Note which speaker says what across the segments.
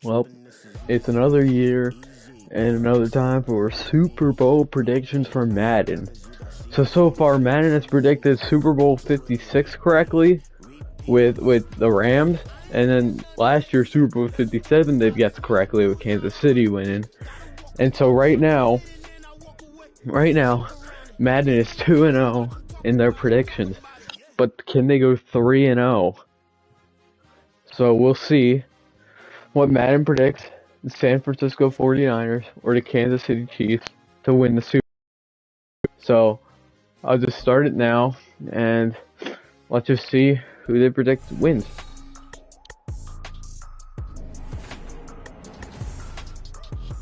Speaker 1: Well, it's another year and another time for Super Bowl predictions for Madden. So far, Madden has predicted Super Bowl 56 correctly with the Rams, and then last year Super Bowl 57 they've guessed correctly with Kansas City winning. And so right now, Madden is 2-0 in their predictions, but can they go 3-0? So we'll see what Madden predicts the San Francisco 49ers or the Kansas City Chiefs to win the Super Bowl. So I'll just start it now, and let's just see who they predict wins.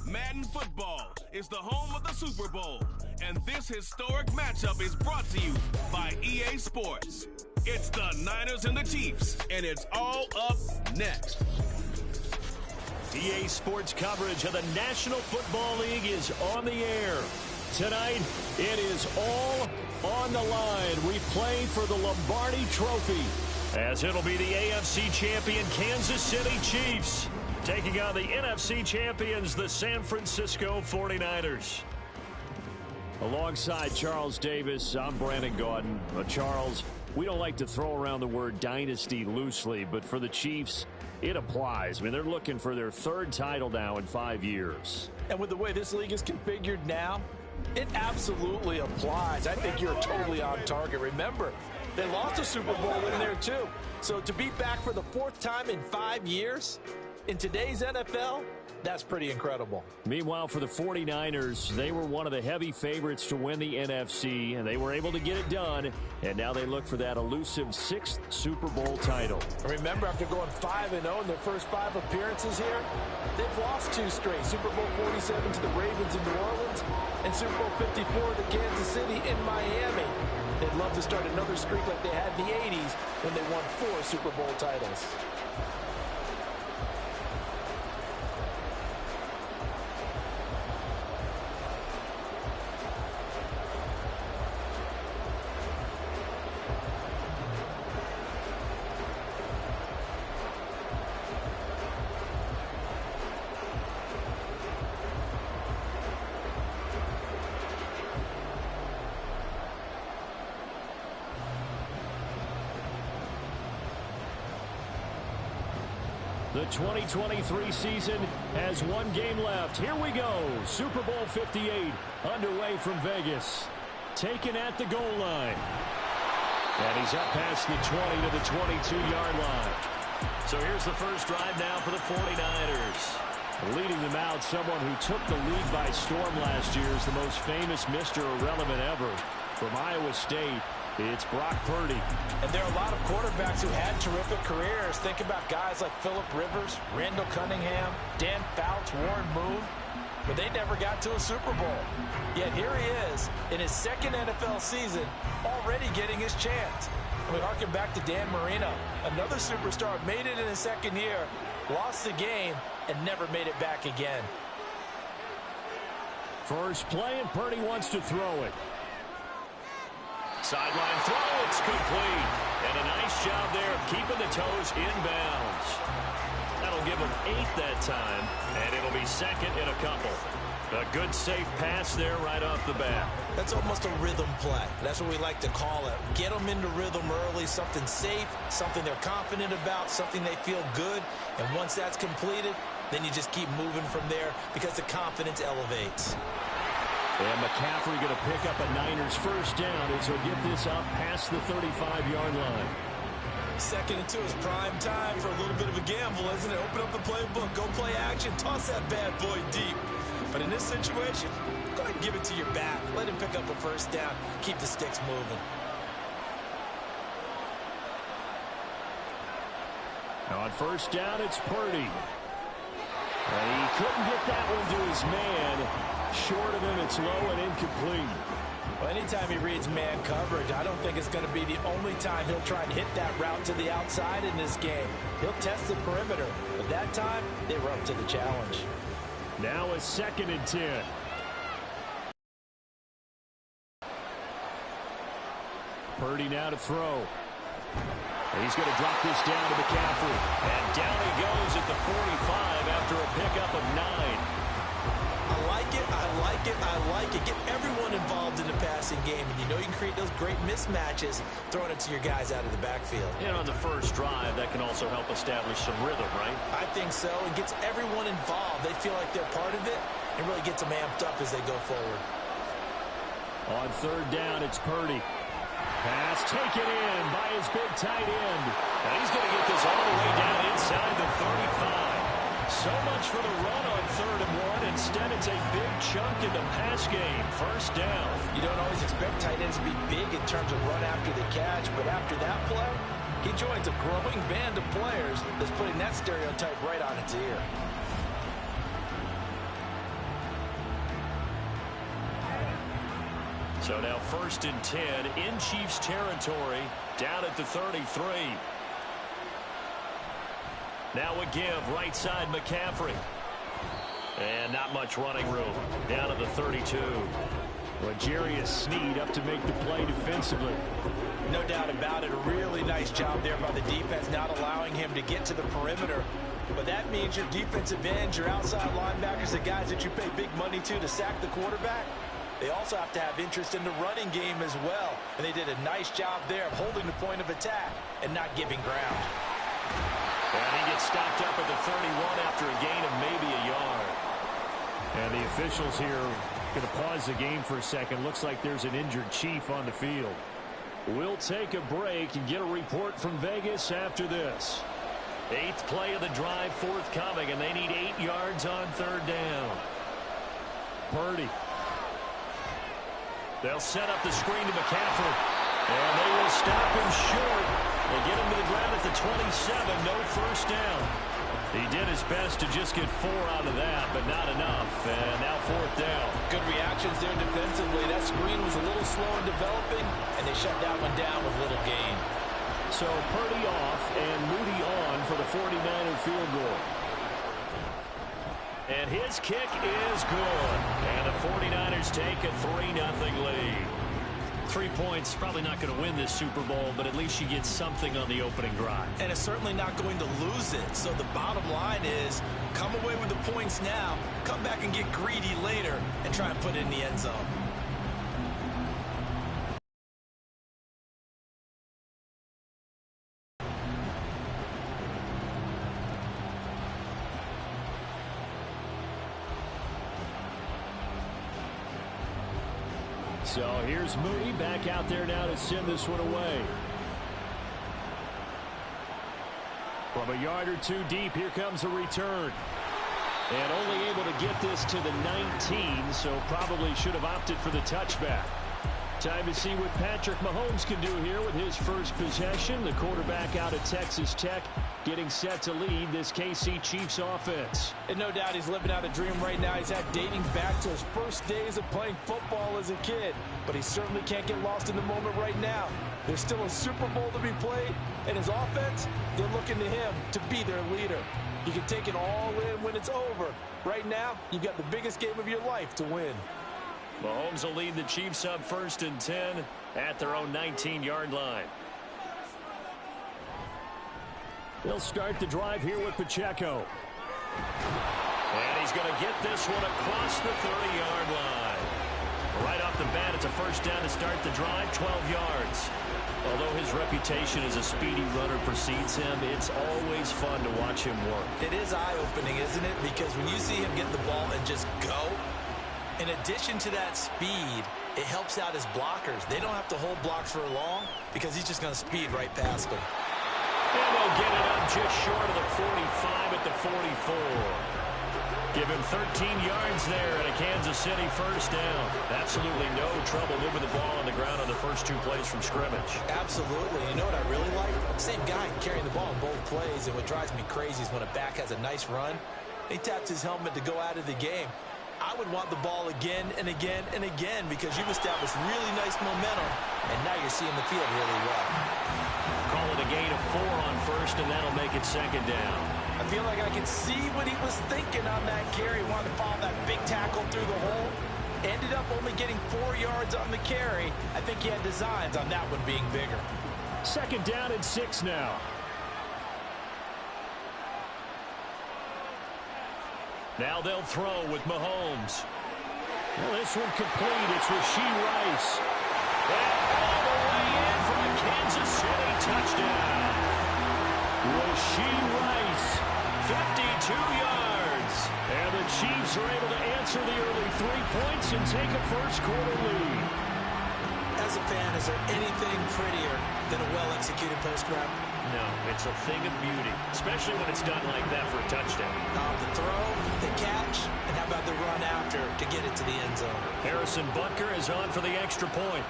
Speaker 2: Madden football is the home of the Super Bowl, and this historic matchup is brought to you by EA Sports. It's the Niners and the Chiefs, and it's all up next.
Speaker 3: EA Sports coverage of the National Football League is on the air. Tonight, it is all on the line. We play for the Lombardi Trophy, as it'll be the AFC champion Kansas City Chiefs taking on the NFC champions, the San Francisco 49ers. Alongside Charles Davis, I'm Brandon Gaudin. Charles, we don't like to throw around the word dynasty loosely, but for the Chiefs, it applies. I mean, they're looking for their third title now in 5 years.
Speaker 4: And with the way this league is configured now, it absolutely applies. I think you're totally on target. Remember, they lost a Super Bowl in there too. So to be back for the fourth time in 5 years in today's NFL, that's pretty incredible.
Speaker 3: Meanwhile, for the 49ers, they were one of the heavy favorites to win the NFC, and they were able to get it done, and now they look for that elusive 6th Super Bowl title.
Speaker 4: Remember, after going 5-0 in their first 5 appearances here, they've lost 2 straight. Super Bowl 47 to the Ravens in New Orleans, and Super Bowl 54 to Kansas City in Miami. They'd love to start another streak like they had in the 80s when they won 4 Super Bowl titles.
Speaker 3: The 2023 season has 1 game left. Here we go. Super Bowl 58 underway from Vegas. Taken at the goal line. And he's up past the 20 to the 22-yard line. So here's the first drive now for the 49ers. Leading them out, someone who took the league by storm last year is the most famous Mr. Irrelevant ever. From Iowa State, it's Brock Purdy.
Speaker 4: And there are a lot of quarterbacks who had terrific careers. Think about guys like Phillip Rivers, Randall Cunningham, Dan Fouts, Warren Moon. But they never got to a Super Bowl. Yet here he is in his 2nd NFL season, already getting his chance. And we harken back to Dan Marino, another superstar, made it in his 2nd year, lost the game, and never made it back again.
Speaker 3: First play, and Purdy wants to throw it. Sideline throw, it's complete. And a nice job there of keeping the toes inbounds. That'll give him 8 that time, and it'll be 2nd in a couple. A good, safe pass there right off the bat.
Speaker 4: That's almost a rhythm play. That's what we like to call it. Get them into rhythm early, something safe, something they're confident about, something they feel good. And once that's completed, then you just keep moving from there because the confidence elevates.
Speaker 3: And McCaffrey going to pick up a Niners first down as he'll get this up past the 35-yard line.
Speaker 4: 2nd and 2 is prime time for a little bit of a gamble, isn't it? Open up the playbook, go play action, toss that bad boy deep. But in this situation, go ahead and give it to your back. Let him pick up a first down, keep the sticks moving.
Speaker 3: On first down, it's Purdy. And he couldn't get that one to his man. Short of him, it's low and incomplete.
Speaker 4: Well, anytime he reads man coverage, I don't think it's going to be the only time he'll try and hit that route to the outside in this game. He'll test the perimeter, but that time, they were up to the challenge.
Speaker 3: Now a 2nd and 10. Purdy now to throw. And he's going to drop this down to McCaffrey. up of 9.
Speaker 4: I like it, I like it, I like it. Get everyone involved in the passing game, and you know you can create those great mismatches throwing it to your guys out of the backfield.
Speaker 3: And on the first drive, that can also help establish some rhythm, right?
Speaker 4: I think so. It gets everyone involved. They feel like they're part of it and really gets them amped up as they go forward.
Speaker 3: On third down, it's Purdy. Pass taken in by his big tight end. And he's going to get this all the way down inside the 35. So much for the run on 3rd and 1. Instead, it's a big chunk in the pass game. First down.
Speaker 4: You don't always expect tight ends to be big in terms of run after the catch, but after that play, he joins a growing band of players that's putting that stereotype right on its ear.
Speaker 3: So now 1st and 10 in Chiefs territory, down at the 33. Now a give, right side McCaffrey. And not much running room, down at the 32. L'Jarius Sneed up to make the play defensively.
Speaker 4: No doubt about it, a really nice job there by the defense, not allowing him to get to the perimeter. But that means your defensive ends, your outside linebackers, the guys that you pay big money to sack the quarterback, they also have to have interest in the running game as well. And they did a nice job there of holding the point of attack and not giving ground.
Speaker 3: And he gets stopped up at the 31 after a gain of maybe a yard. And the officials here are going to pause the game for a second. Looks like there's an injured Chief on the field. We'll take a break and get a report from Vegas after this. 8th play of the drive forthcoming, and they need 8 yards on 3rd down. Purdy. They'll set up the screen to McCaffrey. And they will stop him short. They get him to the ground at the 27. No first down. He did his best to just get 4 out of that, but not enough. And now 4th down.
Speaker 4: Good reactions there defensively. That screen was a little slow in developing, and they shut that one down with little gain.
Speaker 3: So Purdy off and Moody on for the 49er field goal. And his kick is good. And the 49ers take a 3-0 lead. 3 points, probably not going to win this Super Bowl, but at least you get something on the opening drive.
Speaker 4: And it's certainly not going to lose it. So the bottom line is, come away with the points now, come back and get greedy later, and try and put it in the end zone.
Speaker 3: So here's Moody back out there now to send this one away. From a yard or 2 deep, here comes a return. And only able to get this to the 19, so probably should have opted for the touchback. Time to see what Patrick Mahomes can do here with his first possession. The quarterback out of Texas Tech getting set to lead this KC Chiefs offense.
Speaker 4: And no doubt he's living out a dream right now. He's had dating back to his first days of playing football as a kid. But he certainly can't get lost in the moment right now. There's still a Super Bowl to be played. And his offense, they're looking to him to be their leader. You can take it all in when it's over. Right now, you've got the biggest game of your life to win.
Speaker 3: Mahomes will lead the Chiefs up 1st and 10 at their own 19-yard line. He'll start the drive here with Pacheco. And he's going to get this one across the 30-yard line. Right off the bat, it's a first down to start the drive, 12 yards. Although his reputation as a speedy runner precedes him, it's always fun to watch him work.
Speaker 4: It is eye-opening, isn't it? Because when you see him get the ball and just go, in addition to that speed, it helps out his blockers. They don't have to hold blocks for long because he's just going to speed right past them.
Speaker 3: And they'll get it up just short of the 45 at the 44. Give him 13 yards there and a Kansas City first down. Absolutely no trouble moving the ball on the ground on the first 2 plays from scrimmage.
Speaker 4: Absolutely. You know what I really like? Same guy carrying the ball in both plays, and what drives me crazy is when a back has a nice run, he taps his helmet to go out of the game. I would want the ball again and again and again because you've established really nice momentum, and now you're seeing the field really well.
Speaker 3: Call it a gain of 4 on first, and that'll make it 2nd down.
Speaker 4: I feel like I can see what he was thinking on that carry. Wanted to follow that big tackle through the hole. Ended up only getting 4 yards on the carry. I think he had designs on that one being bigger.
Speaker 3: 2nd down and 6 now. Now they'll throw with Mahomes. Well, this one complete. It's Rashee Rice. And all the way in for a Kansas City touchdown. Rashee Rice, 52 yards. And the Chiefs are able to answer the early 3 points and take a first-quarter lead.
Speaker 4: As a fan, is there anything prettier than a well-executed post route?
Speaker 3: No, it's a thing of beauty, especially when it's done like that for a touchdown.
Speaker 4: The throw, the catch, and how about the run after to get it to the end zone?
Speaker 3: Harrison Butker is on for the extra point.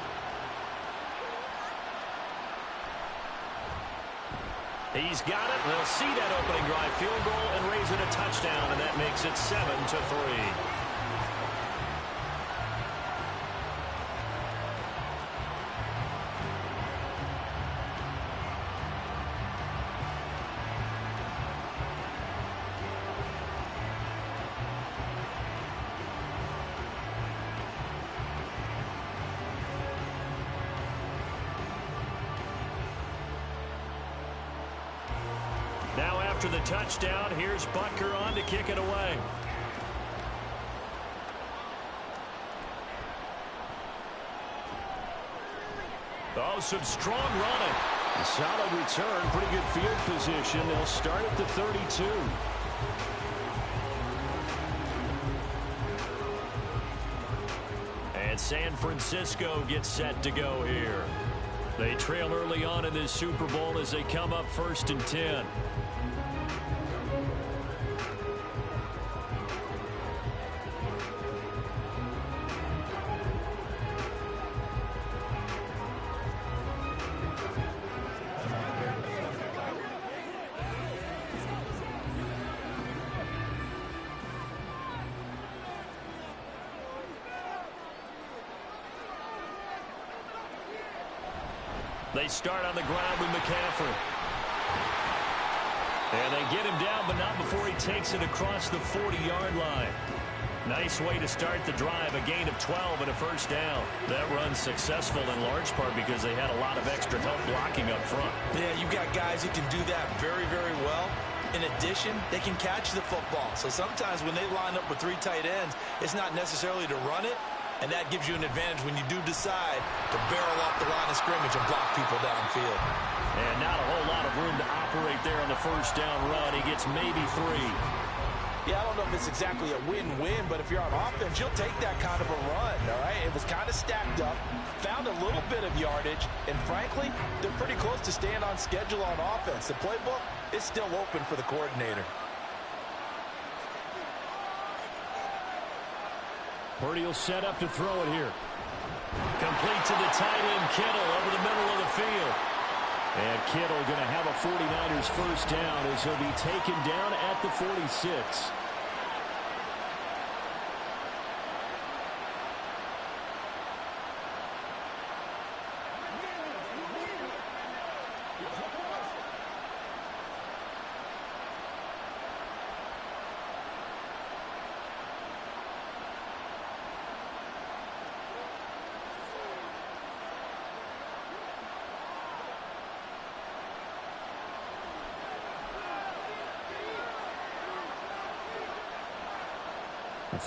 Speaker 3: He's got it. They'll see that opening drive field goal and raise it a touchdown, and that makes it 7-3. Now after the touchdown, here's Butker on to kick it away. Oh, some strong running. A solid return, pretty good field position. They'll start at the 32. And San Francisco gets set to go here. They trail early on in this Super Bowl as they come up 1st and 10. They start on the ground with McCaffrey. And they get him down, but not before he takes it across the 40-yard line. Nice way to start the drive, a gain of 12 and a first down. That run's successful in large part because they had a lot of extra help blocking up front.
Speaker 4: Yeah, you've got guys who can do that very, very well. In addition, they can catch the football. So sometimes when they line up with 3 tight ends, it's not necessarily to run it. And that gives you an advantage when you do decide to barrel off the line of scrimmage and block people downfield.
Speaker 3: And not a whole lot of room to operate there on the first down run. He gets maybe 3.
Speaker 4: Yeah, I don't know if it's exactly a win-win, but if you're on offense, you'll take that kind of a run, all right? It was kind of stacked up, found a little bit of yardage, and frankly, they're pretty close to staying on schedule on offense. The playbook is still open for the coordinator.
Speaker 3: Purdy will set up to throw it here. Complete to the tight end, Kittle, over the middle of the field. And Kittle going to have a 49ers first down as he'll be taken down at the 46.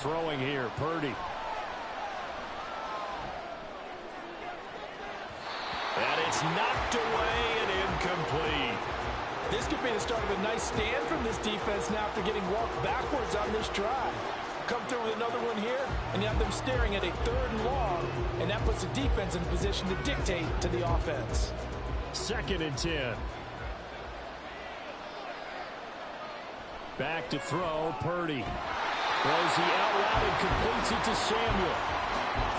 Speaker 3: Throwing here, Purdy. And it's knocked away and incomplete.
Speaker 4: This could be the start of a nice stand from this defense now after getting walked backwards on this drive. Come through with another one here, and you have them staring at a 3rd and long, and that puts the defense in a position to dictate to the offense.
Speaker 3: 2nd and 10. Back to throw, Purdy. Throws the out route and completes it to Samuel.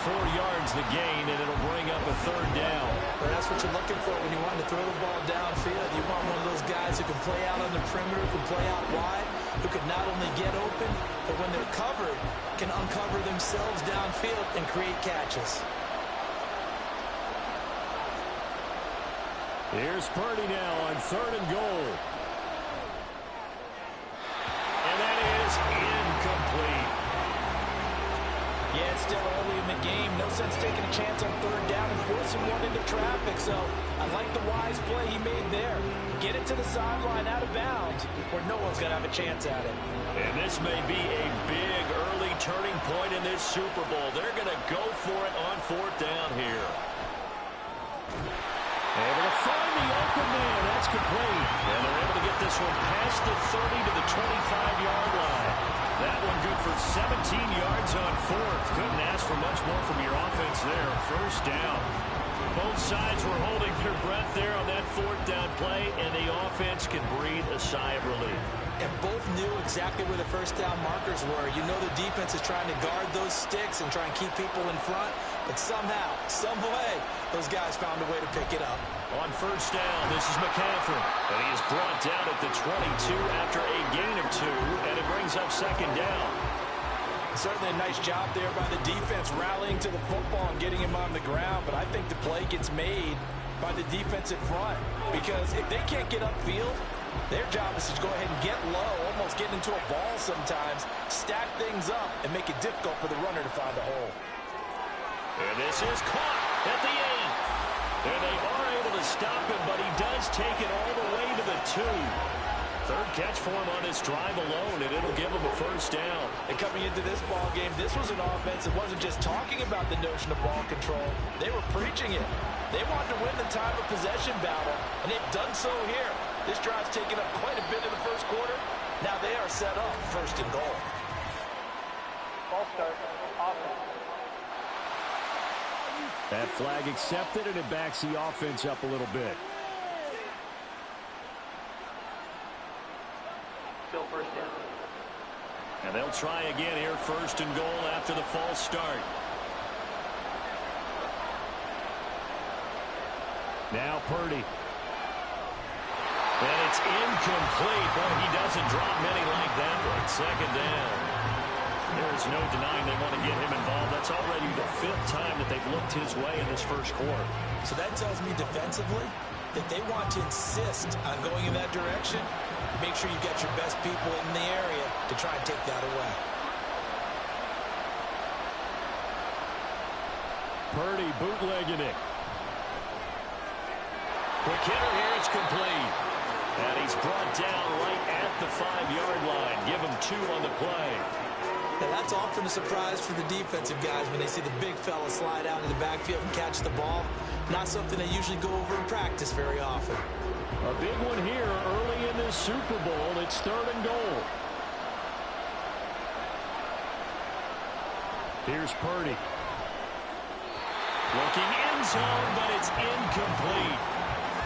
Speaker 3: 4 yards the gain, and it'll bring up a 3rd down.
Speaker 4: Well, that's what you're looking for when you want to throw the ball downfield. You want one of those guys who can play out on the perimeter, who can play out wide, who can not only get open, but when they're covered, can uncover themselves downfield and create catches.
Speaker 3: Here's Purdy now on 3rd and goal. And that is incomplete.
Speaker 4: Yeah, it's still early in the game. No sense taking a chance on third down and forcing one into traffic. So I like the wise play he made there. Get it to the sideline out of bounds where no one's going to have a chance at it.
Speaker 3: And this may be a big early turning point in this Super Bowl. They're going to go for it on fourth down here. Able to find the open man. That's complete. And they're able to get this one past the 30 to the 25-yard line. That one good for 17 yards on fourth. Couldn't ask for much more from your offense there. First down. Both sides were holding their breath there on that fourth down play, and the offense can breathe a sigh of relief.
Speaker 4: And both knew exactly where the first down markers were. You know the defense is trying to guard those sticks and try and keep people in front. But somehow, some way, those guys found a way to pick it up.
Speaker 3: On first down, this is McCaffrey. And he is brought down at the 22 after a gain of 2, and it brings up second down.
Speaker 4: Certainly a nice job there by the defense rallying to the football and getting him on the ground. But I think the play gets made by the defensive front. Because if they can't get upfield, their job is to go ahead and get low, almost get into a ball sometimes, stack things up, and make it difficult for the runner to find a hole.
Speaker 3: And this is caught at the 8. And they are able to stop him, but he does take it all the way to the 2. Third catch for him on this drive alone, and it'll give him a first down.
Speaker 4: And coming into this ball game, this was an offense that wasn't just talking about the notion of ball control. They were preaching it. They wanted to win the time of possession battle, and they've done so here. This drive's taken up quite a bit in the first quarter. Now they are set up first and goal.
Speaker 5: Ball start. Offense.
Speaker 3: That flag accepted, and it backs the offense up a little bit.
Speaker 5: Still first down.
Speaker 3: And they'll try again here, first and goal after the false start. Now Purdy. And it's incomplete. Boy, he doesn't drop many like that one. Second down. There is no denying they want to get him involved. That's already the 5th time that they've looked his way in this first quarter.
Speaker 4: So that tells me defensively that they want to insist on going in that direction. Make sure you got your best people in the area to try and take that away.
Speaker 3: Purdy bootlegging it. Quick hitter here, it's complete. And he's brought down right at the 5-yard line. Give him 2 on the play.
Speaker 4: Now that's often a surprise for the defensive guys when they see the big fella slide out in the backfield and catch the ball. Not something they usually go over in practice very often.
Speaker 3: A big one here early in this Super Bowl. It's third and goal. Here's Purdy. Looking end zone, but it's incomplete.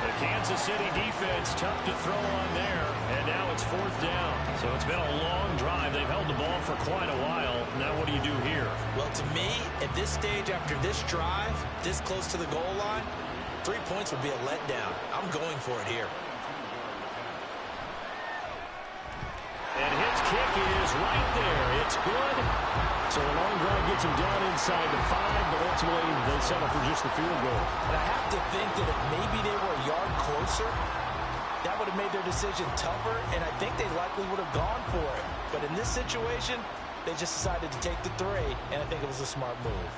Speaker 3: The Kansas City defense tough to throw on there, and now it's fourth down. So it's been a long drive. They've held the ball for quite a while. Now what do you do here?
Speaker 4: Well, to me, at this stage after this drive, this close to the goal line, 3 points would be a letdown. I'm going for it here.
Speaker 3: And his kick is right there. It's good. So a long drive gets him down inside the 5, but ultimately they settle for just the field goal.
Speaker 4: And I have to think that if maybe they were a yard closer, that would have made their decision tougher, and I think they likely would have gone for it. But in this situation, they just decided to take the 3, and I think it was a smart move.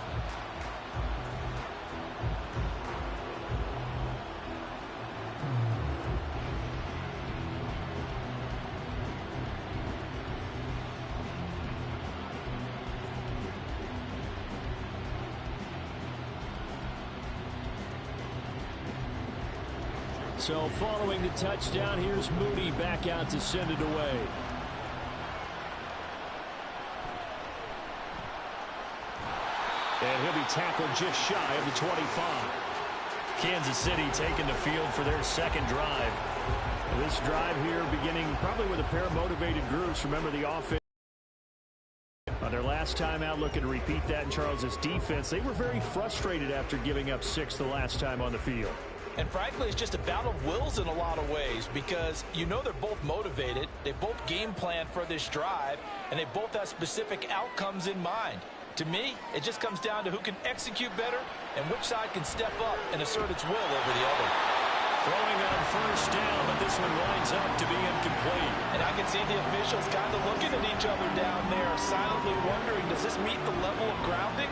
Speaker 3: So following the touchdown, here's Mooney back out to send it away. And he'll be tackled just shy of the 25. Kansas City taking the field for their second drive. This drive here beginning probably with a pair of motivated groups. Remember the offense. On their last time out, looking to repeat that in Charles's defense. They were very frustrated after giving up 6 the last time on the field.
Speaker 4: And frankly, it's just a battle of wills in a lot of ways because you know they're both motivated. They both game plan for this drive, and they both have specific outcomes in mind. To me, it just comes down to who can execute better and which side can step up and assert its will over the other.
Speaker 3: Throwing on first down, but this one winds up to be incomplete.
Speaker 4: And I can see the officials kind of looking at each other down there, silently wondering, does this meet the level of grounding?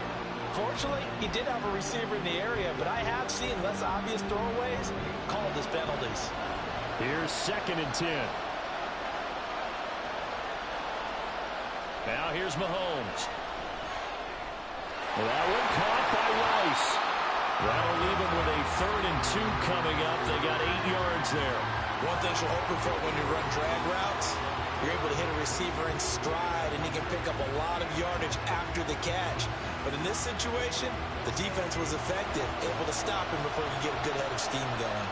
Speaker 4: Fortunately, he did have a receiver in the area, but I have seen less obvious throwaways called as penalties.
Speaker 3: Here's 2nd and 10. Now here's Mahomes. That one caught by Rice. That'll leave him with a 3rd and 2 coming up. They got 8 yards there.
Speaker 4: One thing you're hoping for when you run drag routes, you're able to hit a receiver in stride, and he can pick up a lot of yardage after the catch. But in this situation, the defense was effective, able to stop him before he could get a good head of steam going.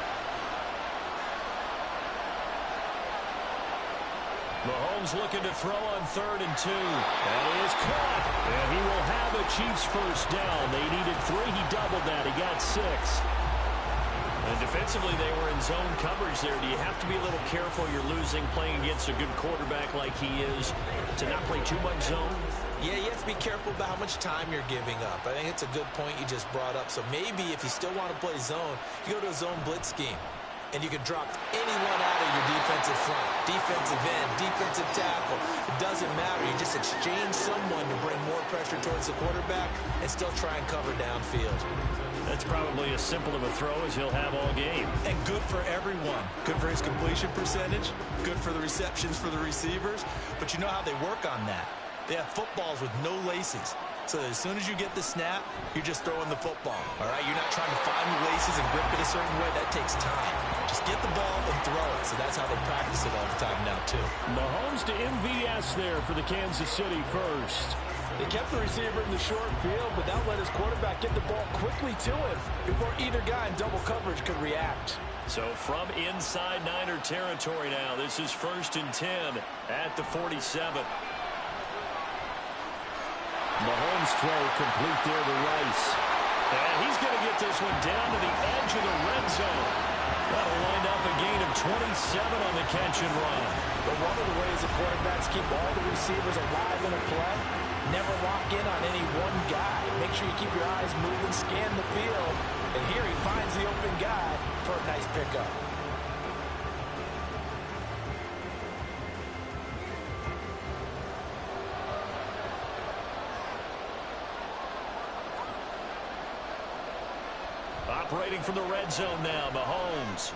Speaker 3: Mahomes looking to throw on 3rd and 2. That is caught. And he will have a Chiefs first down. They needed 3. He doubled that. He got 6. And defensively, they were in zone coverage there. Do you have to be a little careful? You're losing playing against a good quarterback like he is to not play too much zone?
Speaker 4: Yeah, you have to be careful about how much time you're giving up. I think it's a good point you just brought up. So maybe if you still want to play zone, you go to a zone blitz scheme. And you can drop anyone out of your defensive front, defensive end, defensive tackle. It doesn't matter. You just exchange someone to bring more pressure towards the quarterback and still try and cover downfield.
Speaker 3: That's probably as simple of a throw as he'll have all game.
Speaker 4: And good for everyone. Good for his completion percentage. Good for the receptions for the receivers. But you know how they work on that. They have footballs with no laces. So as soon as you get the snap, you're just throwing the football. All right, you're not trying to find the laces and grip it a certain way. That takes time. Just get the ball and throw it. So that's how they practice it all the time now, too.
Speaker 3: Mahomes to MVS there for the Kansas City first.
Speaker 4: They kept the receiver in the short field, but that let his quarterback get the ball quickly to him before either guy in double coverage could react.
Speaker 3: So from inside Niner territory now, this is 1st and 10 at the 47. Mahomes throw complete there to Rice. And he's going to get this one down to the edge of the red zone. That'll wind up a gain of 27 on the catch and run.
Speaker 4: But one of the ways the quarterbacks keep all the receivers alive in a play, never lock in on any one guy. Make sure you keep your eyes moving, scan the field. And here he finds the open guy for a nice pickup.
Speaker 3: Operating from the red zone now, Mahomes.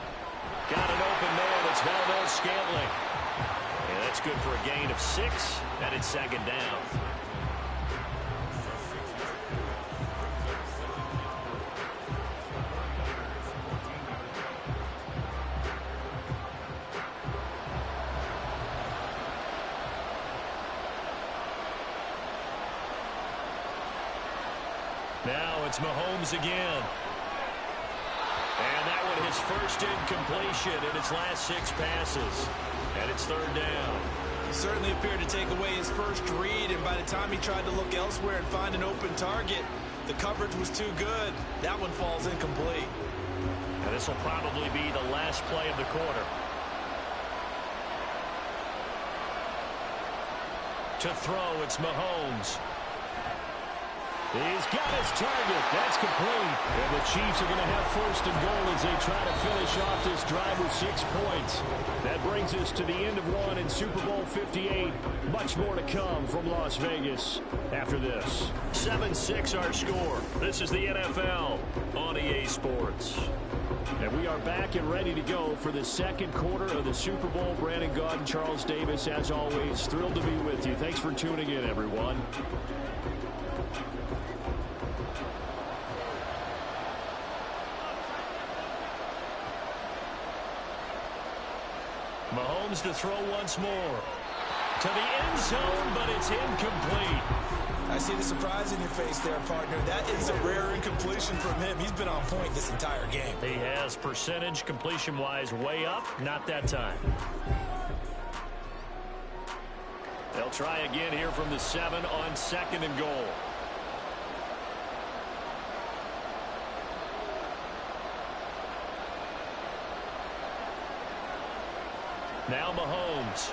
Speaker 3: Got an open man. It's Valdez-Scantling. And that's good for a gain of 6, and it's 2nd down. Now it's Mahomes again. And that one his first incompletion in its last 6 passes. And it's 3rd down.
Speaker 4: Certainly appeared to take away his first read, and by the time he tried to look elsewhere and find an open target, the coverage was too good. That one falls incomplete.
Speaker 3: And this will probably be the last play of the quarter. To throw, it's Mahomes. He's got his target. That's complete. And the Chiefs are going to have 1st and goal as they try to finish off this drive with 6 points. That brings us to the end of 1 in Super Bowl 58. Much more to come from Las Vegas after this. 7-6 our score. This is the NFL on EA Sports. And we are back and ready to go for the 2nd quarter of the Super Bowl. Brandon Gaudin, Charles Davis, as always, thrilled to be with you. Thanks for tuning in, everyone. Mahomes to throw once more. To the end zone, but it's incomplete.
Speaker 4: I see the surprise in your face there, partner. That is a rare incompletion from him. He's been on point this entire game.
Speaker 3: He has percentage completion-wise way up. Not that time. They'll try again here from the 7 on 2nd and goal. Now Mahomes.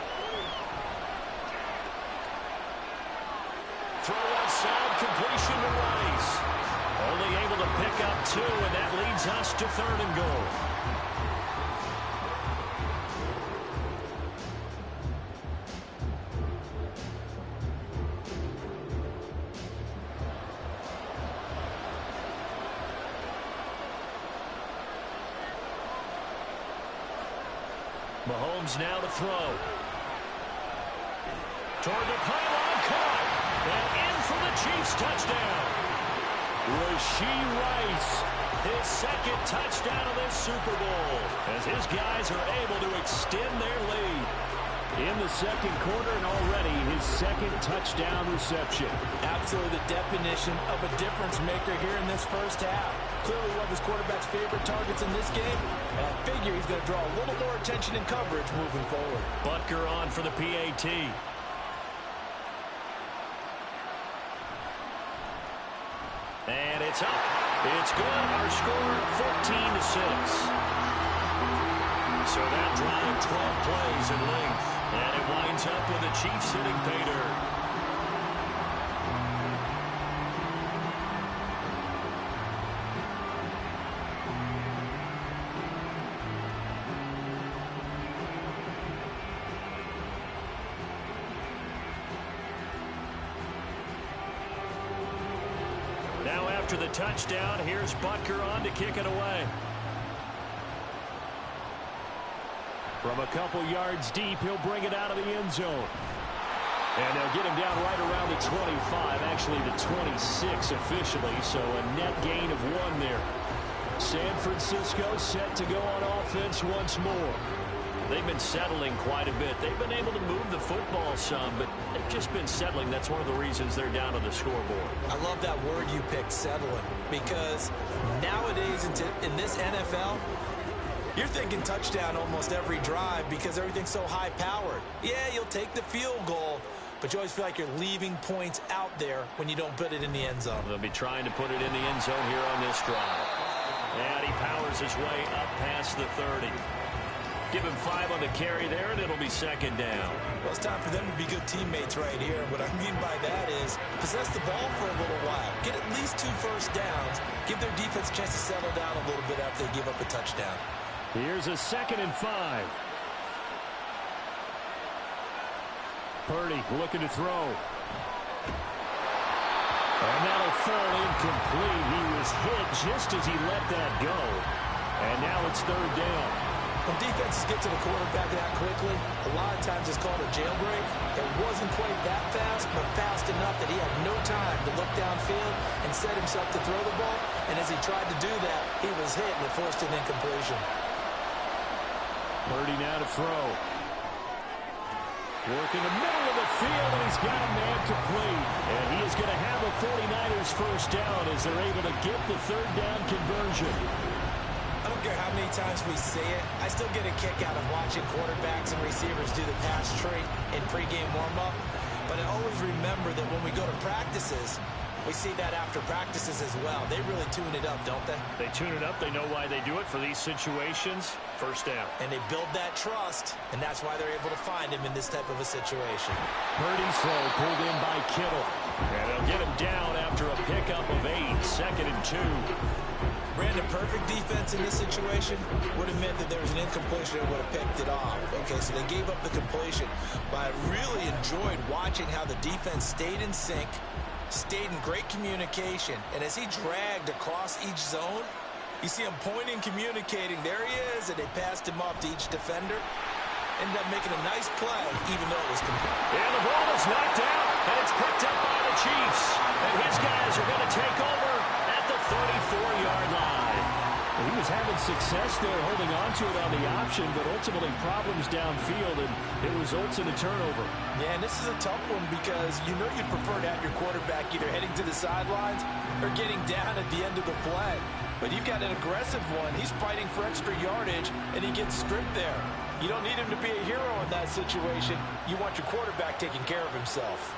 Speaker 3: Throw outside, completion to Rice. Only able to pick up 2, and that leads us to 3rd and goal. Mahomes now to throw. Toward the pylon, caught. And in for the Chiefs touchdown. Rashee Rice, his second touchdown of this Super Bowl, as his guys are able to extend their lead. In the second quarter and already his second touchdown reception.
Speaker 4: Absolutely the definition of a difference maker here in this first half. Clearly one of his quarterback's favorite targets in this game, and I figure he's going to draw a little more attention and coverage moving forward.
Speaker 3: Butker on for the PAT. And it's up. It's good. Our score 14-6. So that drive, 12 plays in length. And it winds up with the Chiefs hitting pay dirt. Now after the touchdown, here's Butker on to kick it away. From a couple yards deep, he'll bring it out of the end zone. And they'll get him down right around the 25, actually the 26 officially, so a net gain of 1 there. San Francisco set to go on offense once more. They've been settling quite a bit. They've been able to move the football some, but they've just been settling. That's one of the reasons they're down on the scoreboard.
Speaker 4: I love that word you picked, settling, because nowadays in this NFL, you're thinking touchdown almost every drive because everything's so high-powered. Yeah, you'll take the field goal, but you always feel like you're leaving points out there when you don't put it in the end zone.
Speaker 3: They'll be trying to put it in the end zone here on this drive. And he powers his way up past the 30. Give him 5 on the carry there, and it'll be second down.
Speaker 4: Well, it's time for them to be good teammates right here. What I mean by that is possess the ball for a little while. Get at least 2 first downs. Give their defense a chance to settle down a little bit after they give up a touchdown.
Speaker 3: Here's a 2nd and 5. Purdy looking to throw. And that'll fall incomplete. He was hit just as he let that go. And now it's 3rd down.
Speaker 4: When defenses get to the quarterback that quickly, a lot of times it's called a jailbreak. It wasn't quite that fast, but fast enough that he had no time to look downfield and set himself to throw the ball. And as he tried to do that, he was hit and it forced an incompletion.
Speaker 3: Purdy now to throw. Working the middle of the field, and he's got a man complete. And he is going to have a 49ers first down as they're able to get the 3rd down conversion.
Speaker 4: I don't care how many times we say it, I still get a kick out of watching quarterbacks and receivers do the pass tree in pregame warm-up. But I always remember that when we go to practices, we see that after practices as well. They really tune it up, don't they?
Speaker 3: They tune it up. They know why they do it for these situations. First down.
Speaker 4: And they build that trust, and that's why they're able to find him in this type of a situation.
Speaker 3: Purdy's throw pulled in by Kittle. And they'll get him down after a pickup of 8. 2nd and 2.
Speaker 4: Brandon, perfect defense in this situation would have meant that there was an incompletion and would have picked it off. Okay, so they gave up the completion. But I really enjoyed watching how the defense stayed in sync, stayed in great communication, and as he dragged across each zone, you see him pointing, communicating. There he is, and they passed him off to each defender. Ended up making a nice play, even though it was complete.
Speaker 3: And the ball is knocked out, and it's picked up by the Chiefs. And his guys are going to take over at the 34-yard line. He was having success there holding on to it on the option, but ultimately problems downfield, and it results in a turnover.
Speaker 4: Yeah, and this is a tough one because you know you'd prefer to have your quarterback either heading to the sidelines or getting down at the end of the play. But you've got an aggressive one. He's fighting for extra yardage, and he gets stripped there. You don't need him to be a hero in that situation. You want your quarterback taking care of himself.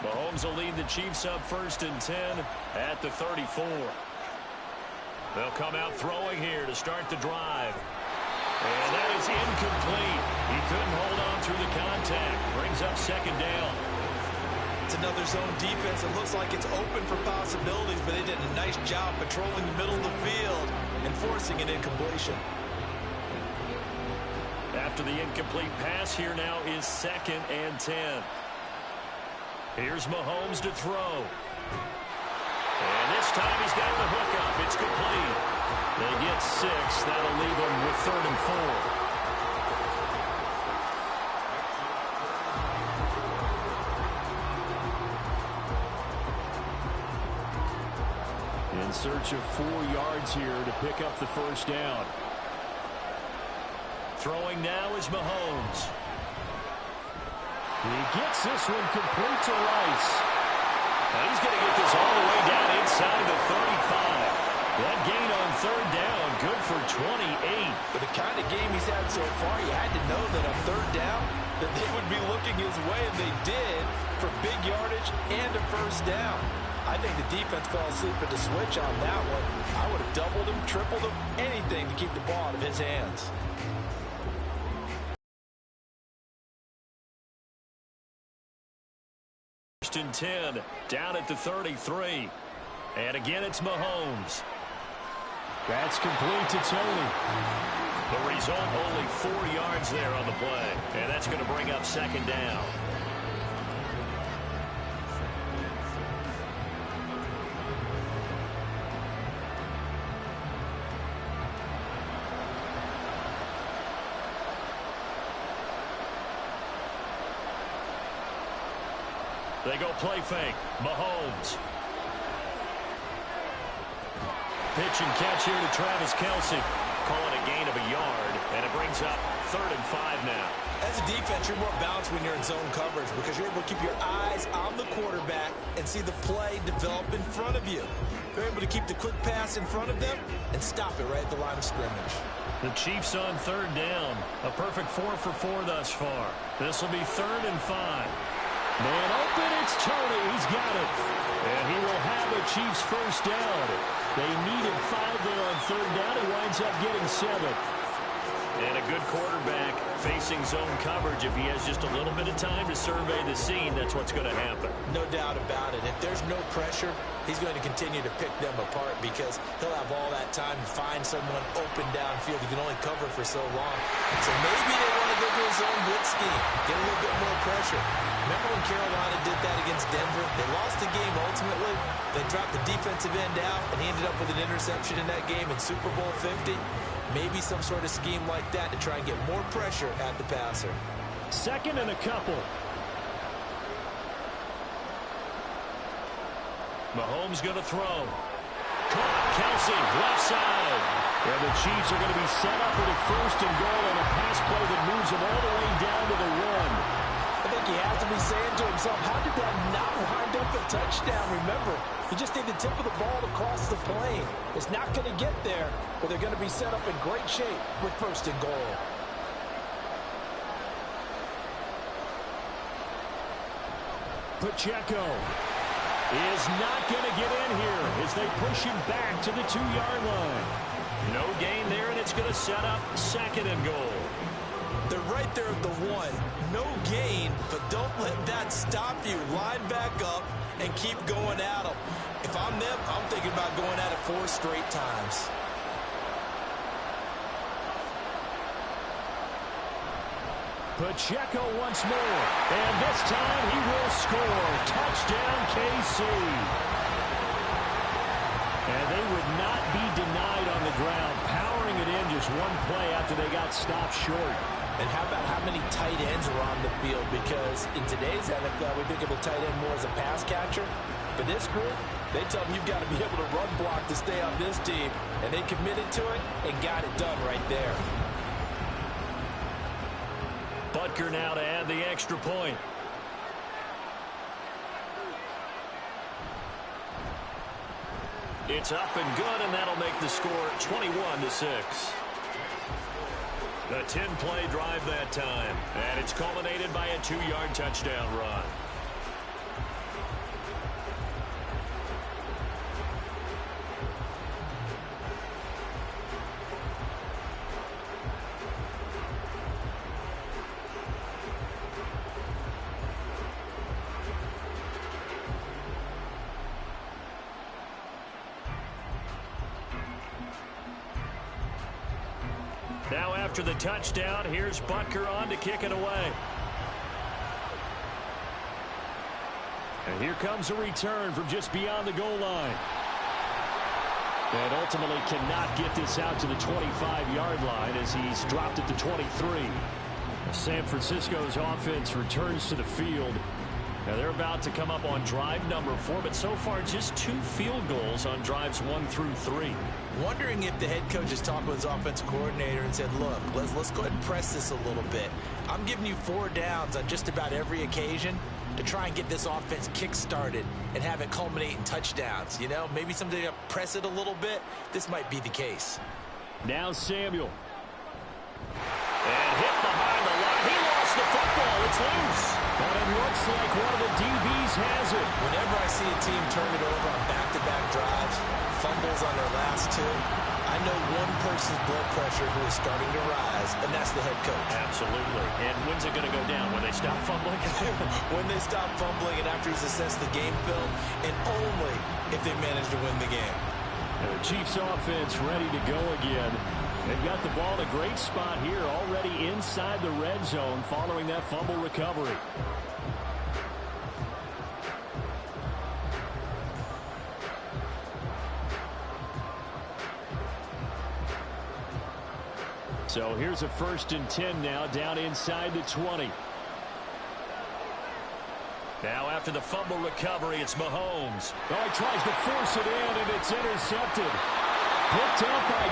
Speaker 3: Mahomes will lead the Chiefs up 1st and 10 at the 34. They'll come out throwing here to start the drive. And that is incomplete. He couldn't hold on through the contact. Brings up 2nd down.
Speaker 4: It's another zone defense. It looks like it's open for possibilities, but they did a nice job patrolling the middle of the field and forcing an incompletion.
Speaker 3: After the incomplete pass, here now is 2nd and 10. Here's Mahomes to throw. And this time he's got the hookup. It's complete. They get 6. That'll leave them with 3rd and 4. In search of 4 yards here to pick up the first down. Throwing now is Mahomes. He gets this one complete to Rice. And he's going to get this all the way down inside the 35. That gain on 3rd down, good for 28.
Speaker 4: With the kind of game he's had so far, you had to know that on 3rd down, that they would be looking his way, and they did, for big yardage and a first down. I think the defense fell asleep at the switch on that one. I would have doubled him, tripled him, anything to keep the ball out of his hands.
Speaker 3: First and 10, down at the 33. And again, it's Mahomes. That's complete to Tony. The result, only 4 yards there on the play. And that's going to bring up 2nd down. They go play fake. Mahomes. Pitch and catch here to Travis Kelce. Calling a gain of a yard, and it brings up 3rd and 5 now.
Speaker 4: As a defense, you're more balanced when you're in zone coverage because you're able to keep your eyes on the quarterback and see the play develop in front of you. You're able to keep the quick pass in front of them and stop it right at the line of scrimmage.
Speaker 3: The Chiefs on 3rd down. A perfect 4 for 4 thus far. This will be 3rd and 5. Man open, it's Tony. He's got it. And he will have a Chiefs first down. They needed 5 there on 3rd down. He winds up getting 7. And a good quarterback facing zone coverage. If he has just a little bit of time to survey the scene, that's what's going to happen.
Speaker 4: No doubt about it. If there's no pressure, he's going to continue to pick them apart because he'll have all that time to find someone open downfield. He can only cover for so long. So maybe they want to go to a zone blitz scheme, get a little bit more pressure. Remember when Carolina did that against Denver? They lost the game ultimately. They dropped the defensive end out, and he ended up with an interception in that game in Super Bowl 50. Maybe some sort of scheme like that to try and get more pressure at the passer.
Speaker 3: 2nd and a couple. Mahomes going to throw. Caught. Kelce, left side. And the Chiefs are going to be set up with a 1st and goal on a pass play that moves them all the way down to the 1.
Speaker 4: I think he has to be saying to himself, how did that not wind up a touchdown? Remember, you just need the tip of the ball to cross the plane. It's not going to get there, but they're going to be set up in great shape with 1st and goal.
Speaker 3: Pacheco is not going to get in here as they push him back to the 2-yard line. No gain there, and it's going to set up 2nd and goal.
Speaker 4: They're right there at the 1. No gain, but don't let that stop you. Line back up and keep going at them. If I'm them, I'm thinking about going at it 4 straight times.
Speaker 3: Pacheco once more. And this time he will score. Touchdown, KC. And they would not be denied on the ground, powering it in just one play after they got stopped short.
Speaker 4: And how about how many tight ends are on the field? Because in today's NFL, we think of a tight end more as a pass catcher. But this group, they tell them you've got to be able to run block to stay on this team. And they committed to it and got it done right there.
Speaker 3: Butker now to add the extra point. It's up and good, and that'll make the score 21-6. The 10-play drive that time, and it's culminated by a 2-yard touchdown run. Now after the touchdown, here's Butker on to kick it away. And here comes a return from just beyond the goal line. And ultimately cannot get this out to the 25-yard line as he's dropped it to 23. San Francisco's offense returns to the field. Now they're about to come up on drive number 4, but so far just 2 field goals on drives 1 through 3.
Speaker 4: Wondering if the head coach has talked with his offensive coordinator and said, look, let's go ahead and press this a little bit. I'm giving you 4 downs on just about every occasion to try and get this offense kick-started and have it culminate in touchdowns. You know, maybe somebody to press it a little bit. This might be the case.
Speaker 3: Now Samuel. And hit behind the line. He lost the football. It's loose. But it looks like one of the DBs has it.
Speaker 4: Whenever I see a team turn it over on back-to-back drives, fumbles on their last 2, I know one person's blood pressure who is starting to rise, and that's the head coach.
Speaker 3: Absolutely. And when's it going to go down? When they stop fumbling?
Speaker 4: When they stop fumbling and after he's assessed the game film, and only if they manage to win the game.
Speaker 3: The Chiefs offense ready to go again. They've got the ball in a great spot here, already inside the red zone following that fumble recovery. So here's a 1st and 10 now, down inside the 20. Now after the fumble recovery, it's Mahomes. Oh, he tries to force it in, and it's intercepted. Picked up by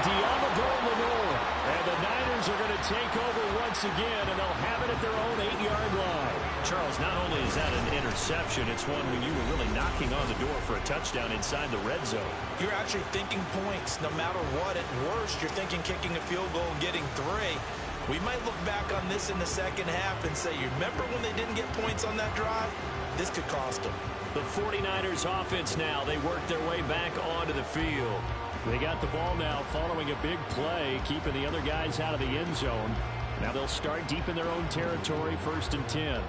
Speaker 3: Lenore. And the Niners are going to take over once again, and they'll have it at their own 8-yard line. Charles, not only is that an interception, it's one when you were really knocking on the door for a touchdown inside the red zone.
Speaker 4: You're actually thinking points no matter what. At worst, you're thinking kicking a field goal and getting 3. We might look back on this in the second half and say, you remember when they didn't get points on that drive? This could cost them.
Speaker 3: The 49ers offense now, they work their way back onto the field. They got the ball now following a big play, keeping the other guys out of the end zone. Now they'll start deep in their own territory, 1st and 10.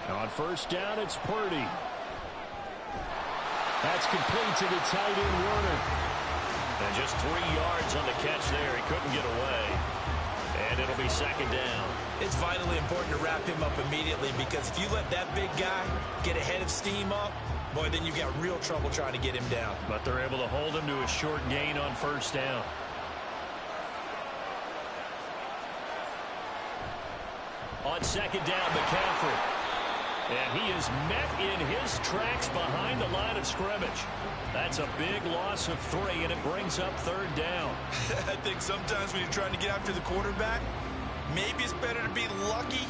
Speaker 3: On 1st down, it's Purdy. That's complete to the tight end, Werner. And just 3 yards on the catch there. He couldn't get away. And it'll be 2nd down.
Speaker 4: It's vitally important to wrap him up immediately, because if you let that big guy get a head of steam up, boy, then you've got real trouble trying to get him down.
Speaker 3: But they're able to hold him to a short gain on 1st down. On 2nd down, McCaffrey. And he is met in his tracks behind the line of scrimmage. That's a big loss of 3, and it brings up 3rd down.
Speaker 4: I think sometimes when you're trying to get after the quarterback, maybe it's better to be lucky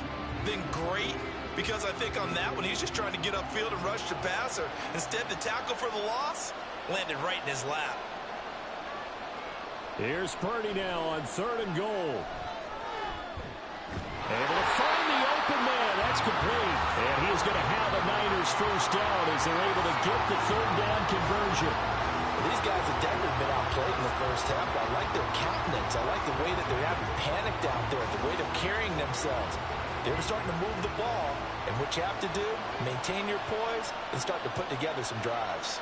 Speaker 4: than great, because I think on that one, he's just trying to get upfield and rush the passer. Instead, the tackle for the loss landed right in his lap.
Speaker 3: Here's Purdy now on 3rd and goal. Able to find the open man. That's complete. And he is going to have a Niners 1st down as they're able to get the 3rd down conversion.
Speaker 4: Well, these guys have definitely been outplayed in the first half. I like their countenance. I like the way that they're having panicked out there, the way they're carrying themselves. They're starting to move the ball. And what you have to do, maintain your poise and start to put together some drives.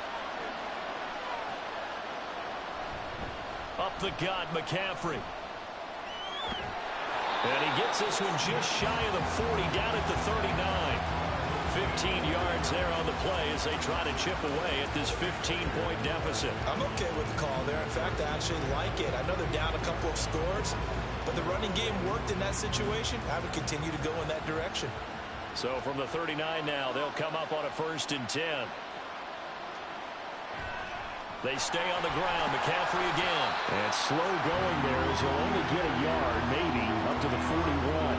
Speaker 3: Up the gut, McCaffrey. And he gets this one just shy of the 40, down at the 39. 15 yards there on the play as they try to chip away at this 15-point deficit.
Speaker 4: I'm okay with the call there. In fact, I actually like it. I know they're down a couple of scores, but the running game worked in that situation. I would continue to go in that direction.
Speaker 3: So from the 39 now, they'll come up on a 1st and 10. They stay on the ground. McCaffrey again. And slow going there as he'll only get a yard, maybe, up to the 41.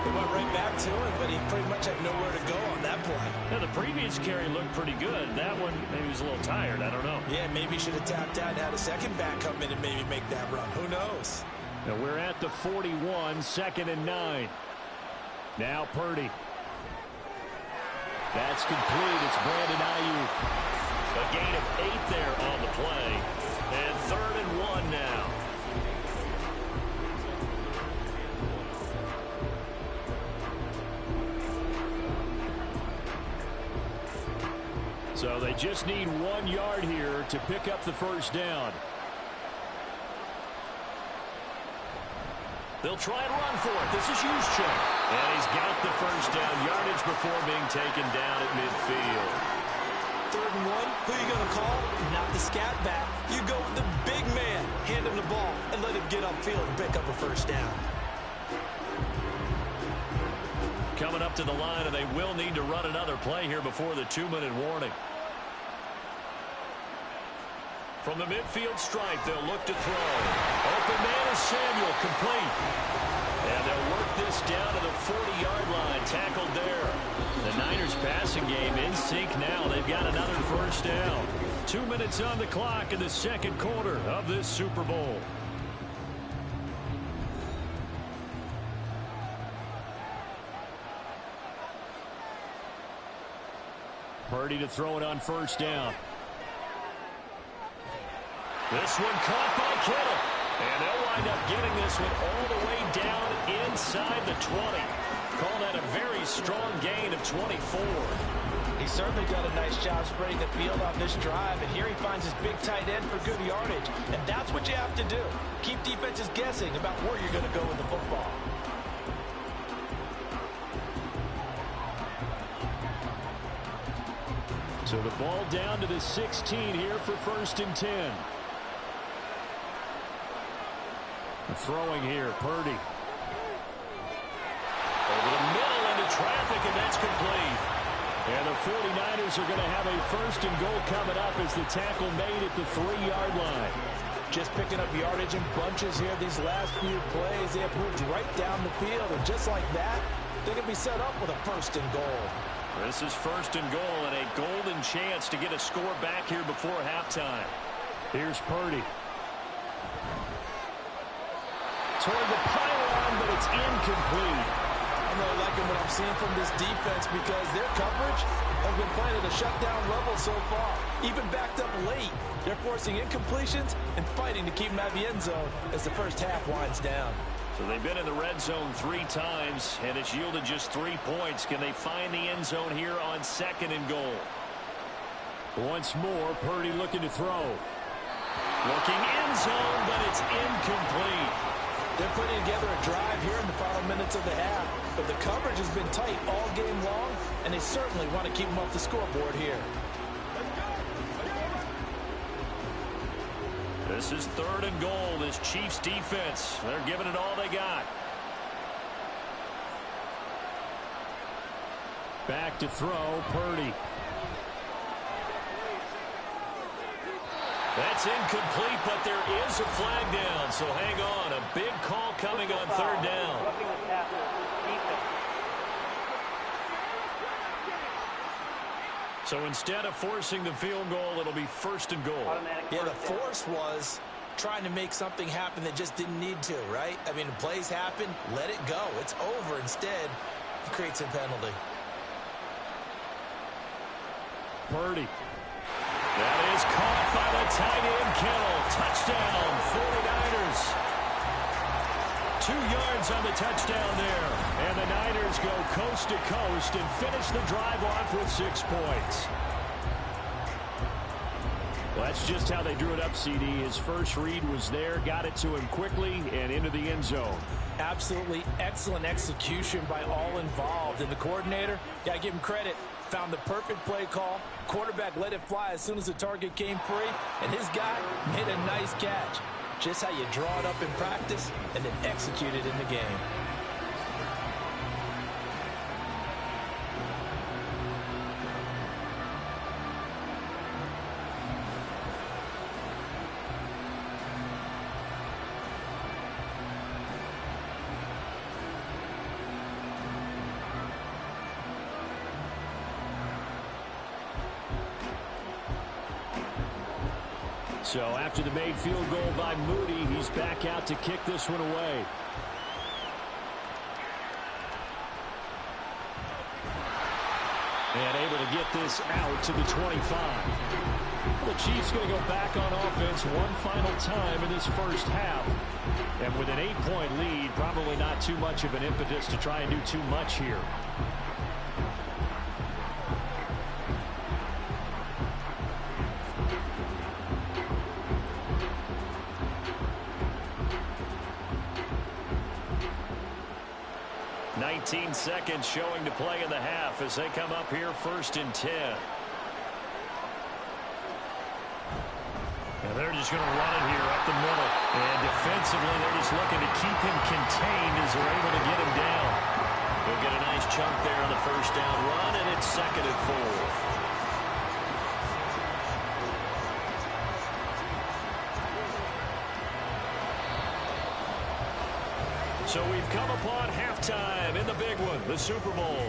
Speaker 4: They went right back to it, but he pretty much had nowhere to go on that play.
Speaker 3: Now, the previous carry looked pretty good. That one, maybe he was a little tired. I don't know.
Speaker 4: Yeah, maybe he should have tapped out and had a second back come in and maybe make that run. Who knows?
Speaker 3: Now we're at the 41, 2nd and 9. Now Purdy. That's complete. It's Brandon Ayuk. A gain of 8 there on the play. And 3rd and 1 now. So they just need 1 yard here to pick up the 1st down. They'll try and run for it. This is Juszczyk. And he's got the first down yardage before being taken down at midfield.
Speaker 4: 3rd and 1, who are you going to call? Not the scat back. You go with the big man. Hand him the ball and let him get upfield and pick up a first down.
Speaker 3: Coming up to the line, and they will need to run another play here before the 2-minute warning. From the midfield stripe, they'll look to throw. Open man is Samuel, complete. And they'll work this down to the 40-yard line, tackled there. The Niners passing game in sync now. They've got another first down. 2 minutes on the clock in the second quarter of this Super Bowl. Purdy to throw it on first down. This one caught by Kittle. And they'll wind up getting this one all the way down inside the 20. Call that a very strong gain of 24.
Speaker 4: He certainly done a nice job spreading the field on this drive. And here he finds his big tight end for good yardage. And that's what you have to do. Keep defenses guessing about where you're going to go with the football.
Speaker 3: So the ball down to the 16 here for 1st and 10. Throwing here, Purdy. Over the middle into traffic, and that's complete. And the 49ers are going to have a 1st and goal coming up as the tackle made at the 3-yard line.
Speaker 4: Just picking up yardage in bunches here these last few plays. They have moved right down the field, and just like that, they're going to be set up with a 1st and goal.
Speaker 3: This is 1st and goal and a golden chance to get a score back here before halftime. Here's Purdy. Toward the pylon, but it's incomplete.
Speaker 4: I'm really liking what I'm seeing from this defense because their coverage has been playing at a shutdown level so far. Even backed up late, they're forcing incompletions and fighting to keep them out of the end zone as the first half winds down.
Speaker 3: So they've been in the red zone 3 times, and it's yielded just 3 points. Can they find the end zone here on 2nd and goal? Once more, Purdy looking to throw. Looking end zone, but it's incomplete.
Speaker 4: They're putting together a drive here in the final minutes of the half, but the coverage has been tight all game long, and they certainly want to keep them off the scoreboard here.
Speaker 3: This is 3rd and goal. This Chiefs defense, they're giving it all they got. Back to throw, Purdy. That's incomplete, but there is a flag down, so hang on. A big call coming on 3rd down. So instead of forcing the field goal, it'll be 1st and goal.
Speaker 4: Yeah, the force was trying to make something happen that just didn't need to, right? I mean, the plays happen, let it go. It's over. Instead, it creates a penalty.
Speaker 3: Purdy. That is caught by the tight end, Kittle. Touchdown, 49ers. 2 yards on the touchdown there. And the Niners go coast to coast and finish the drive off with 6 points. Well, that's just how they drew it up, CD. His first read was there, got it to him quickly and into the end zone.
Speaker 4: Absolutely excellent execution by all involved. And the coordinator, got to give him credit, found the perfect play call. Quarterback let it fly as soon as the target came free. And his guy made a nice catch. Just how you draw it up in practice and then execute it in the game.
Speaker 3: So after the made field goal by Moody, he's back out to kick this one away. And able to get this out to the 25. The Chiefs going to go back on offense one final time in this first half. And with an 8-point lead, probably not too much of an impetus to try and do too much here. 19 seconds showing to play in the half as they come up here 1st and 10. And they're just going to run it here up the middle. And defensively, they're just looking to keep him contained as they're able to get him down. They'll get a nice chunk there on the 1st down run, and it's 2nd and 4. So we've come upon halftime in the big one, the Super Bowl.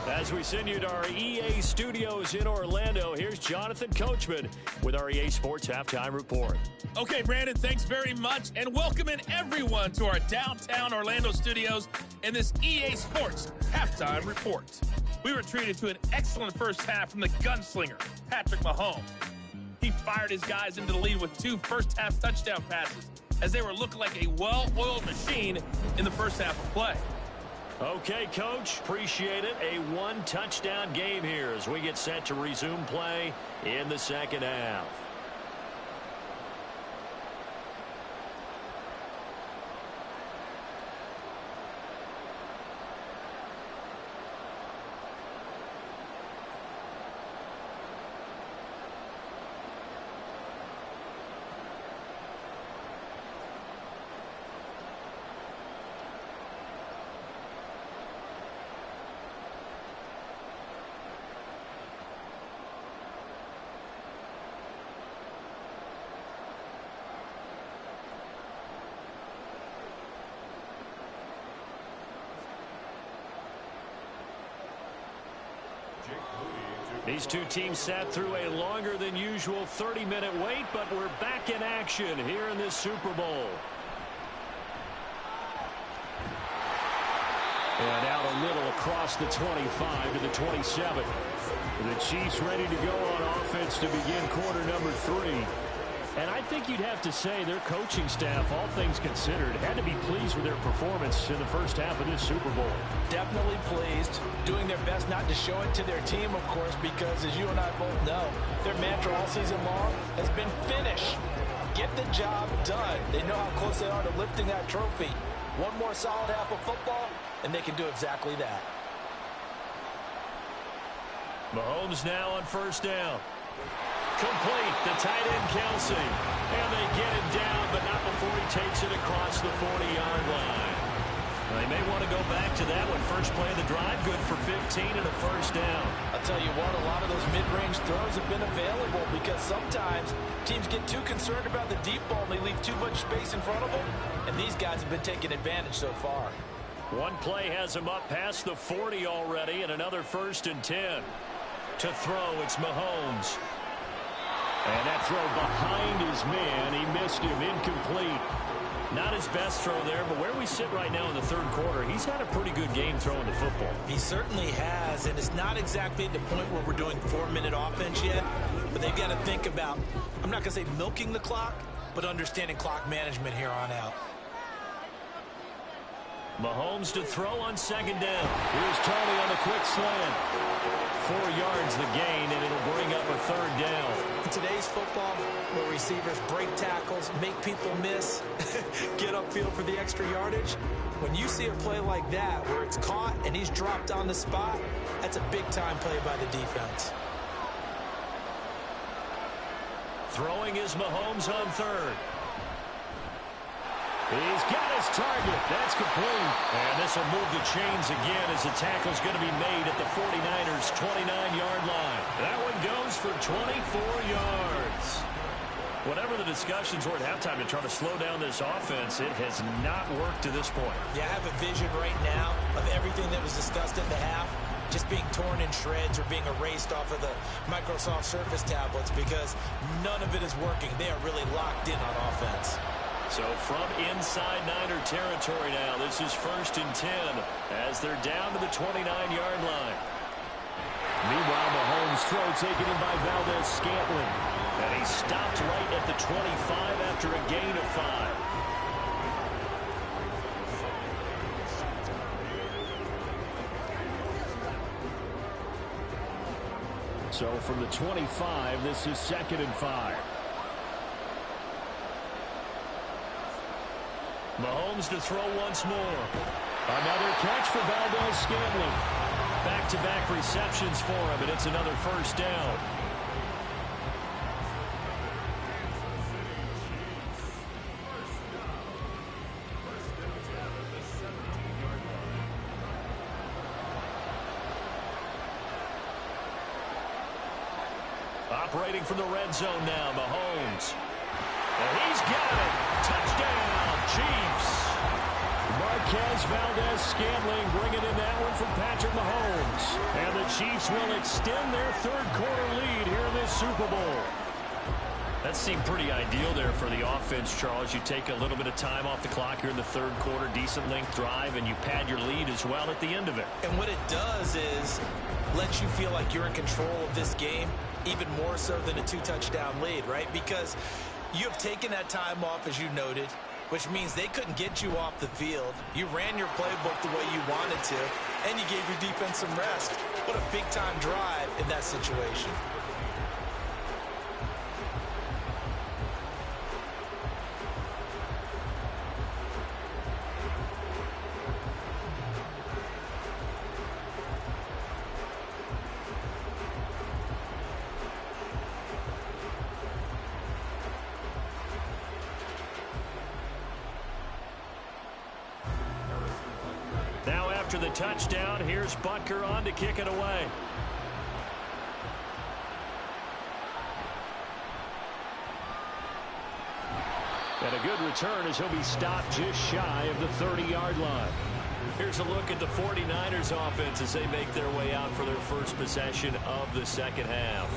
Speaker 3: As we send you to our EA studios in Orlando, here's Jonathan Coachman with our EA Sports Halftime Report.
Speaker 6: Okay, Brandon, thanks very much, and welcome in everyone to our downtown Orlando studios in this EA Sports Halftime Report. We were treated to an excellent first half from the gunslinger, Patrick Mahomes. He fired his guys into the lead with 2 first-half touchdown passes, as they were looking like a well-oiled machine in the first half of play.
Speaker 3: Okay, Coach, appreciate it. A 1-touchdown game here as we get set to resume play in the 2nd half. These two teams sat through a longer than usual 30-minute wait, but we're back in action here in this Super Bowl. And out a little across the 25 to the 27. The Chiefs ready to go on offense to begin quarter number 3. And I think you'd have to say their coaching staff, all things considered, had to be pleased with their performance in the first half of this Super Bowl.
Speaker 4: Definitely pleased, doing their best not to show it to their team, of course, because as you and I both know, their mantra all season long has been finish. Get the job done. They know how close they are to lifting that trophy. One more solid half of football, and they can do exactly that.
Speaker 3: Mahomes now on 1st down. Complete, the tight end Kelsey. And they get him down, but not before he takes it across the 40-yard line. Now, they may want to go back to that one. First play of the drive, good for 15 and a 1st down.
Speaker 4: I'll tell you what, a lot of those mid-range throws have been available because sometimes teams get too concerned about the deep ball and they leave too much space in front of them. And these guys have been taking advantage so far.
Speaker 3: One play has him up past the 40 already, and another 1st and 10. To throw, it's Mahomes. And that throw behind his man, he missed him, incomplete. Not his best throw there, but where we sit right now in the 3rd quarter, he's had a pretty good game throwing the football.
Speaker 4: He certainly has, and it's not exactly at the point where we're doing 4-minute offense yet, but they've got to think about, I'm not going to say milking the clock, but understanding clock management here on out.
Speaker 3: Mahomes to throw on 2nd down. Here's Tony on the quick slant. 4 yards the gain, and it'll bring up a 3rd down.
Speaker 4: In today's football, where receivers break tackles, make people miss, get upfield for the extra yardage, when you see a play like that where it's caught and he's dropped on the spot, that's a big-time play by the defense.
Speaker 3: Throwing is Mahomes on 3rd. He's got his target. That's complete. And this will move the chains again as the tackle's going to be made at the 49ers' 29-yard line. That one goes for 24 yards. Whatever the discussions were at halftime to try to slow down this offense, it has not worked to this point.
Speaker 4: Yeah, I have a vision right now of everything that was discussed in the half just being torn in shreds or being erased off of the Microsoft Surface tablets because none of it is working. They are really locked in on offense.
Speaker 3: So from inside Niner territory now, this is 1st and 10 as they're down to the 29-yard line. Meanwhile, Mahomes' throw taken in by Valdez-Scantling. And he stopped right at the 25 after a gain of 5. So from the 25, this is 2nd and 5. Mahomes to throw once more. Another catch for Valdez-Scantling. Back-to-back receptions for him, and it's another first down. Operating from the red zone now, Mahomes. And he's got it. Touchdown, Chiefs. Marquez Valdez-Scantling bringing in that one from Patrick Mahomes. And the Chiefs will extend their third-quarter lead here in this Super Bowl. That seemed pretty ideal there for the offense, Charles. You take a little bit of time off the clock here in the third quarter, decent length drive, and you pad your lead as well at the end of it.
Speaker 4: And what it does is lets you feel like you're in control of this game, even more so than a 2-touchdown lead, right? Because you have taken that time off, as you noted, which means they couldn't get you off the field. You ran your playbook the way you wanted to, and you gave your defense some rest. What a big-time drive in that situation.
Speaker 3: Now after the touchdown, here's Butker on to kick it away. And a good return as he'll be stopped just shy of the 30-yard line. Here's a look at the 49ers offense as they make their way out for their first possession of the second half.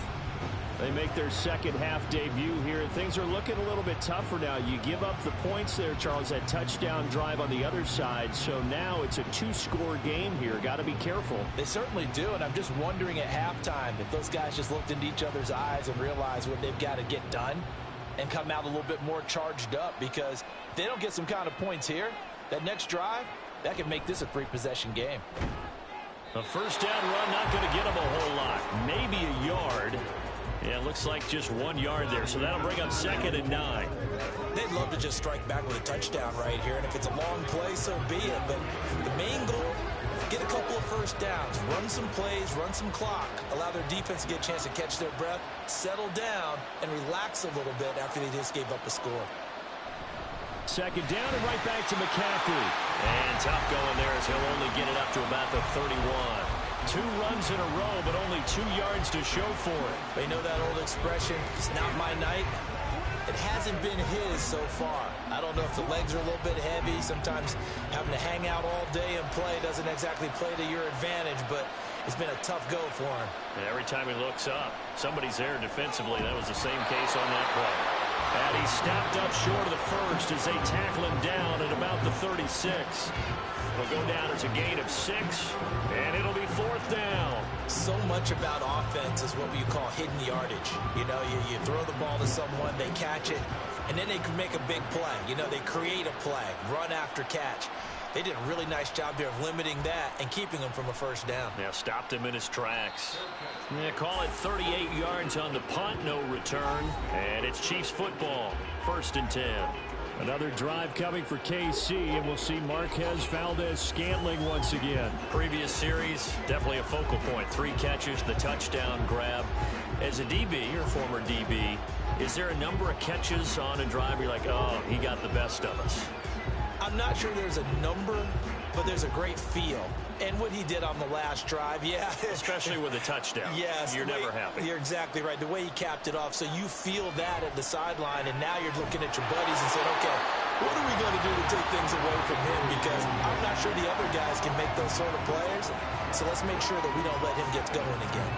Speaker 3: They make their second half debut here. Things are looking a little bit tougher now. You give up the points there, Charles, that touchdown drive on the other side. So now it's a two-score game here. Got to be careful.
Speaker 4: They certainly do, and I'm just wondering at halftime if those guys just looked into each other's eyes and realized what they've got to get done and come out a little bit more charged up, because if they don't get some kind of points here, that next drive, that could make this a three-possession game.
Speaker 3: A first down run, not going to get them a whole lot. Maybe a yard. Yeah, it looks like just 1 yard there, so that'll bring up 2nd and 9.
Speaker 4: They'd love to just strike back with a touchdown right here, and if it's a long play, so be it. But the main goal, get a couple of first downs, run some plays, run some clock, allow their defense to get a chance to catch their breath, settle down, and relax a little bit after they just gave up a score.
Speaker 3: 2nd down and right back to McCaffrey. And tough going there as he'll only get it up to about the 31. 2 runs in a row, but only 2 yards to show for it.
Speaker 4: They know that old expression, it's not my night. It hasn't been his so far. I don't know if the legs are a little bit heavy. Sometimes having to hang out all day and play doesn't exactly play to your advantage, but it's been a tough go for him.
Speaker 3: And every time he looks up, somebody's there defensively. That was the same case on that play. And he stepped up short of the first as they tackle him down at about the 36. Will go down as a gain of 6, and it'll be 4th down.
Speaker 4: So much about offense is what we call hidden yardage. You know, you throw the ball to someone, they catch it, and then they can make a big play. You know, they create a play, run after catch. They did a really nice job there of limiting that and keeping him from a first down.
Speaker 3: Yeah, stopped him in his tracks. Yeah, call it 38 yards on the punt, no return. And it's Chiefs football, 1st and 10. Another drive coming for KC, and we'll see Marquez Valdez-Scantling once again. Previous series, definitely a focal point. 3 catches, the touchdown grab. As a DB, or former DB, is there a number of catches on a drive you're like, oh, he got the best of us?
Speaker 4: I'm not sure there's a number, but there's a great feel. And what he did on the last drive, yeah.
Speaker 3: Especially with a touchdown.
Speaker 4: Yes.
Speaker 3: You're never happy.
Speaker 4: You're exactly right. The way he capped it off, so you feel that at the sideline, and now you're looking at your buddies and saying, okay, what are we going to do to take things away from him? Because I'm not sure the other guys can make those sort of players. So let's make sure that we don't let him get going again.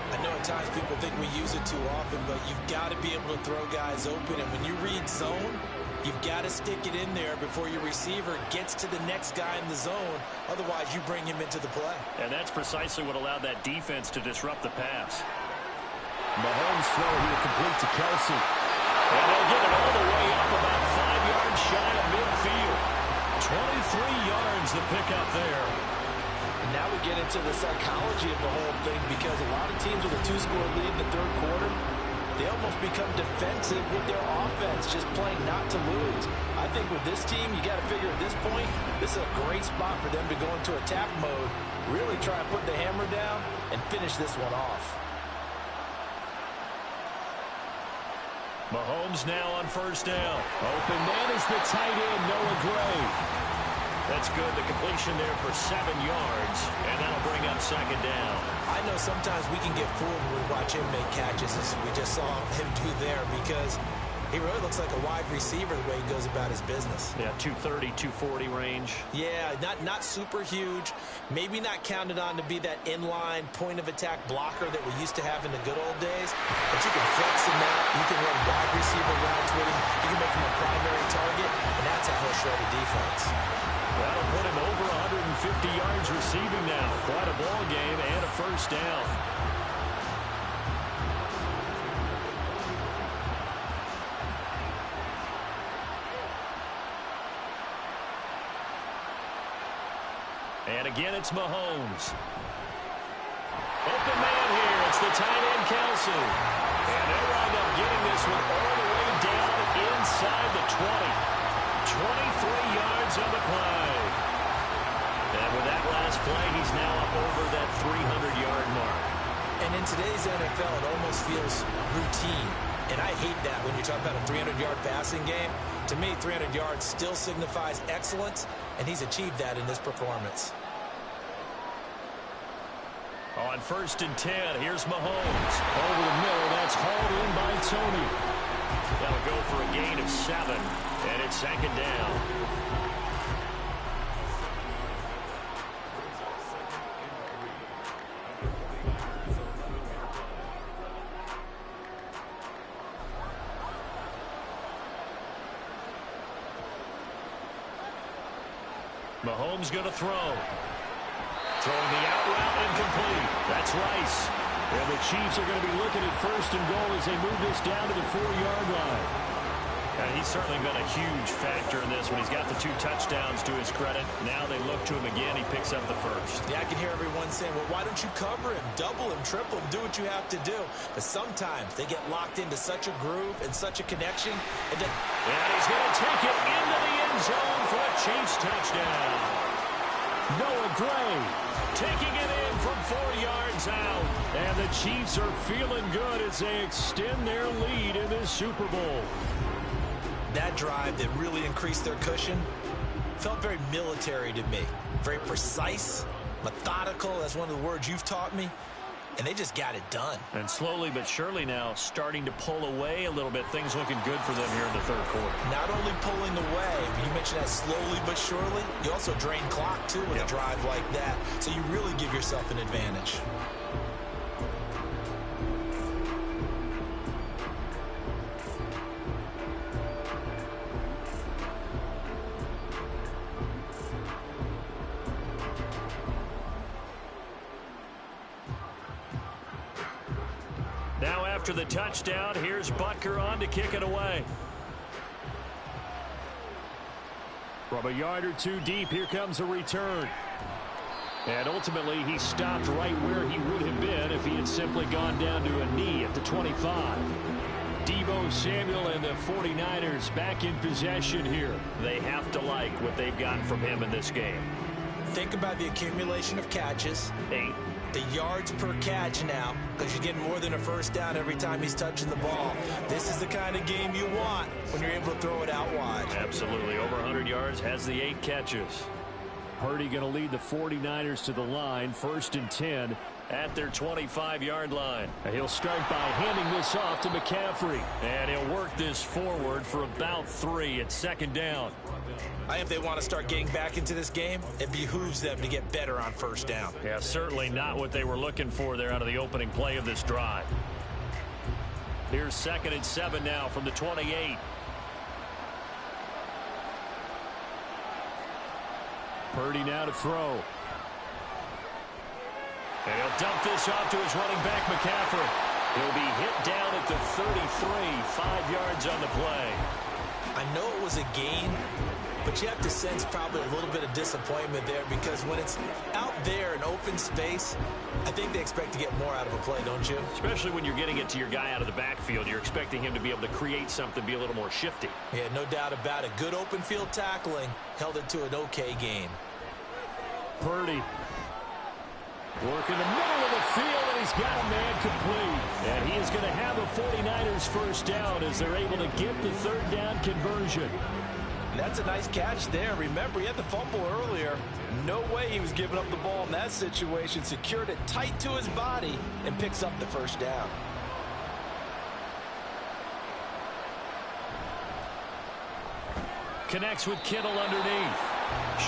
Speaker 4: I know at times people think we use it too often, but you've got to be able to throw guys open. And when you read zone, you've got to stick it in there before your receiver gets to the next guy in the zone. Otherwise, you bring him into the play.
Speaker 3: And that's precisely what allowed that defense to disrupt the pass. Mahomes throw here complete to Kelsey. And they'll get it all the way up about 5 yards shy of midfield. 23 yards the pickup there.
Speaker 4: And now we get into the psychology of the whole thing, because a lot of teams with a 2-score lead in the third quarter, they almost become defensive with their offense, just playing not to lose. I think with this team, you got to figure at this point, this is a great spot for them to go into attack mode, really try and put the hammer down and finish this one off.
Speaker 3: Mahomes now on first down. Open man is the tight end, Noah Gray. That's good. The completion there for 7 yards, and that'll bring up second down.
Speaker 4: I know sometimes we can get fooled when we watch him make catches, as we just saw him do there, because he really looks like a wide receiver the way he goes about his business.
Speaker 3: Yeah, 230, 240 range.
Speaker 4: Yeah, not super huge. Maybe not counted on to be that inline point-of-attack blocker that we used to have in the good old days. But you can flex him out. You can run wide receiver routes with him. You can make him a primary target, and that's how he'll shred a defense.
Speaker 3: That'll put him over 150 yards receiving now. Quite a ball game and a first down. And again, it's Mahomes. Open man here. It's the tight end, Kelsey. And they'll wind up getting this one all the way down inside the 20. 23 yards on the play. And with that last play, he's now up over that 300-yard mark.
Speaker 4: And in today's NFL, it almost feels routine. And I hate that when you talk about a 300-yard passing game. To me, 300 yards still signifies excellence, and he's achieved that in this performance.
Speaker 3: On first and 10, here's Mahomes. Over the middle, that's hauled in by Tony. That'll go for a gain of 7, and it's second down. Mahomes going to throw. Throwing the out route incomplete. That's Rice. And the Chiefs are going to be looking at first and goal as they move this down to the 4-yard line. And he's certainly been a huge factor in this when he's got the 2 touchdowns to his credit. Now they look to him again. He picks up the first.
Speaker 4: Yeah, I can hear everyone saying, well, why don't you cover him, double him, triple him, do what you have to do. But sometimes they get locked into such a groove and such a connection. And
Speaker 3: he's going to take it into the end zone for a Chiefs touchdown. Noah Gray taking it in from 4 yards out. And the Chiefs are feeling good as they extend their lead in this Super Bowl.
Speaker 4: That drive that really increased their cushion felt very military to me. Very precise, methodical, that's one of the words you've taught me. And they just got it done.
Speaker 3: And slowly but surely now starting to pull away a little bit. Things looking good for them here in the third quarter.
Speaker 4: Not only pulling away, you mentioned that slowly but surely, you also drain clock too with a drive like that. So you really give yourself an advantage.
Speaker 3: Now after the touchdown, here's Butker on to kick it away. From a yard or 2 deep, here comes a return. And ultimately, he stopped right where he would have been if he had simply gone down to a knee at the 25. Deebo Samuel and the 49ers back in possession here. They have to like what they've gotten from him in this game.
Speaker 4: Think about the accumulation of catches.
Speaker 3: 8.
Speaker 4: The yards per catch now, because you're getting more than a first down every time he's touching the ball. This is the kind of game you want when you're able to throw it out wide.
Speaker 3: Absolutely. Over 100 yards, has the 8 catches. Purdy going to lead the 49ers to the line, first and 10 at their 25-yard line. And he'll start by handing this off to McCaffrey. And he'll work this forward for about 3 at second down.
Speaker 4: I think if they want to start getting back into this game, it behooves them to get better on first down.
Speaker 3: Yeah, certainly not what they were looking for there out of the opening play of this drive. Here's second and 7 now from the 28. Purdy now to throw. And he'll dump this off to his running back, McCaffrey. He'll be hit down at the 33, 5 yards on the play.
Speaker 4: I know it was a gain, but you have to sense probably a little bit of disappointment there because when it's out there in open space, I think they expect to get more out of a play, don't you?
Speaker 3: Especially when you're getting it to your guy out of the backfield. You're expecting him to be able to create something, be a little more shifty.
Speaker 4: Yeah, no doubt about it. Good open field tackling held it to an okay game.
Speaker 3: Purdy. Working the middle of the field, and he's got a man complete. And he is going to have a 49ers first down as they're able to get the third down conversion.
Speaker 4: That's a nice catch there. Remember, he had the fumble earlier. No way he was giving up the ball in that situation. Secured it tight to his body and picks up the first down.
Speaker 3: Connects with Kittle underneath.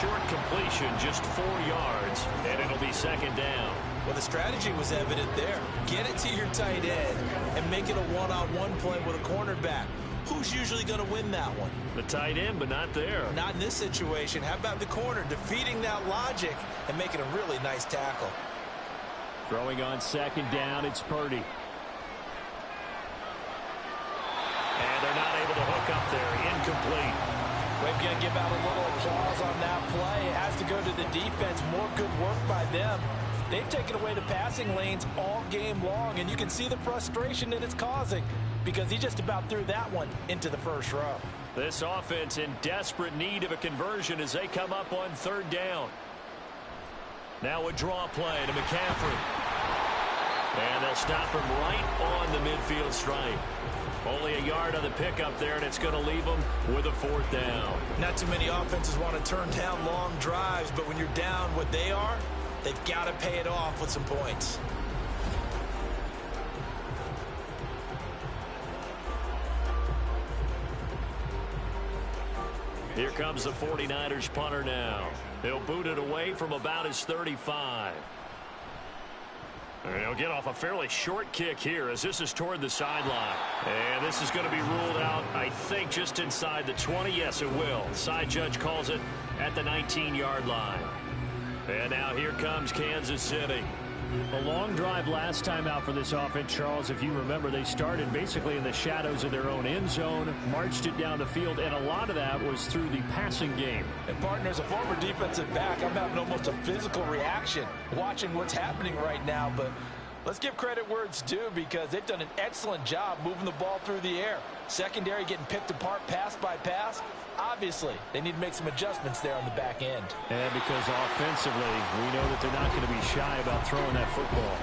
Speaker 3: Short completion, just 4 yards, and it'll be second down.
Speaker 4: Well, the strategy was evident there. Get it to your tight end and make it a one-on-one play with a cornerback. Who's usually going to win that one?
Speaker 3: The tight end, but not there.
Speaker 4: Not in this situation. How about the corner defeating that logic and making a really nice tackle?
Speaker 3: Throwing on second down, it's Purdy. And they're not able to hook up there. Incomplete.
Speaker 4: We're going to give out a little applause on that play. It has to go to the defense. More good work by them. They've taken away the passing lanes all game long, and you can see the frustration that it's causing because he just about threw that one into the first row.
Speaker 3: This offense in desperate need of a conversion as they come up on third down. Now a draw play to McCaffrey. And they'll stop him right on the midfield stripe. Only a yard on the pickup there, and it's going to leave them with a fourth down.
Speaker 4: Not too many offenses want to turn down long drives, but when you're down what they are, they've got to pay it off with some points.
Speaker 3: Here comes the 49ers punter now. He'll boot it away from about his 35. And he'll get off a fairly short kick here as this is toward the sideline. And this is going to be ruled out, I think, just inside the 20. Yes, it will. Side judge calls it at the 19-yard line. And now here comes Kansas City.
Speaker 7: A long drive last time out for this offense, Charles. If you remember, they started basically in the shadows of their own end zone, marched it down the field, and a lot of that was through the passing game.
Speaker 4: And, partner, as a former defensive back, I'm having almost a physical reaction watching what's happening right now. But let's give credit where it's due because they've done an excellent job moving the ball through the air. Secondary getting picked apart pass by pass. Obviously, they need to make some adjustments there on the back end.
Speaker 7: And because offensively, we know that they're not going to be shy about throwing that football.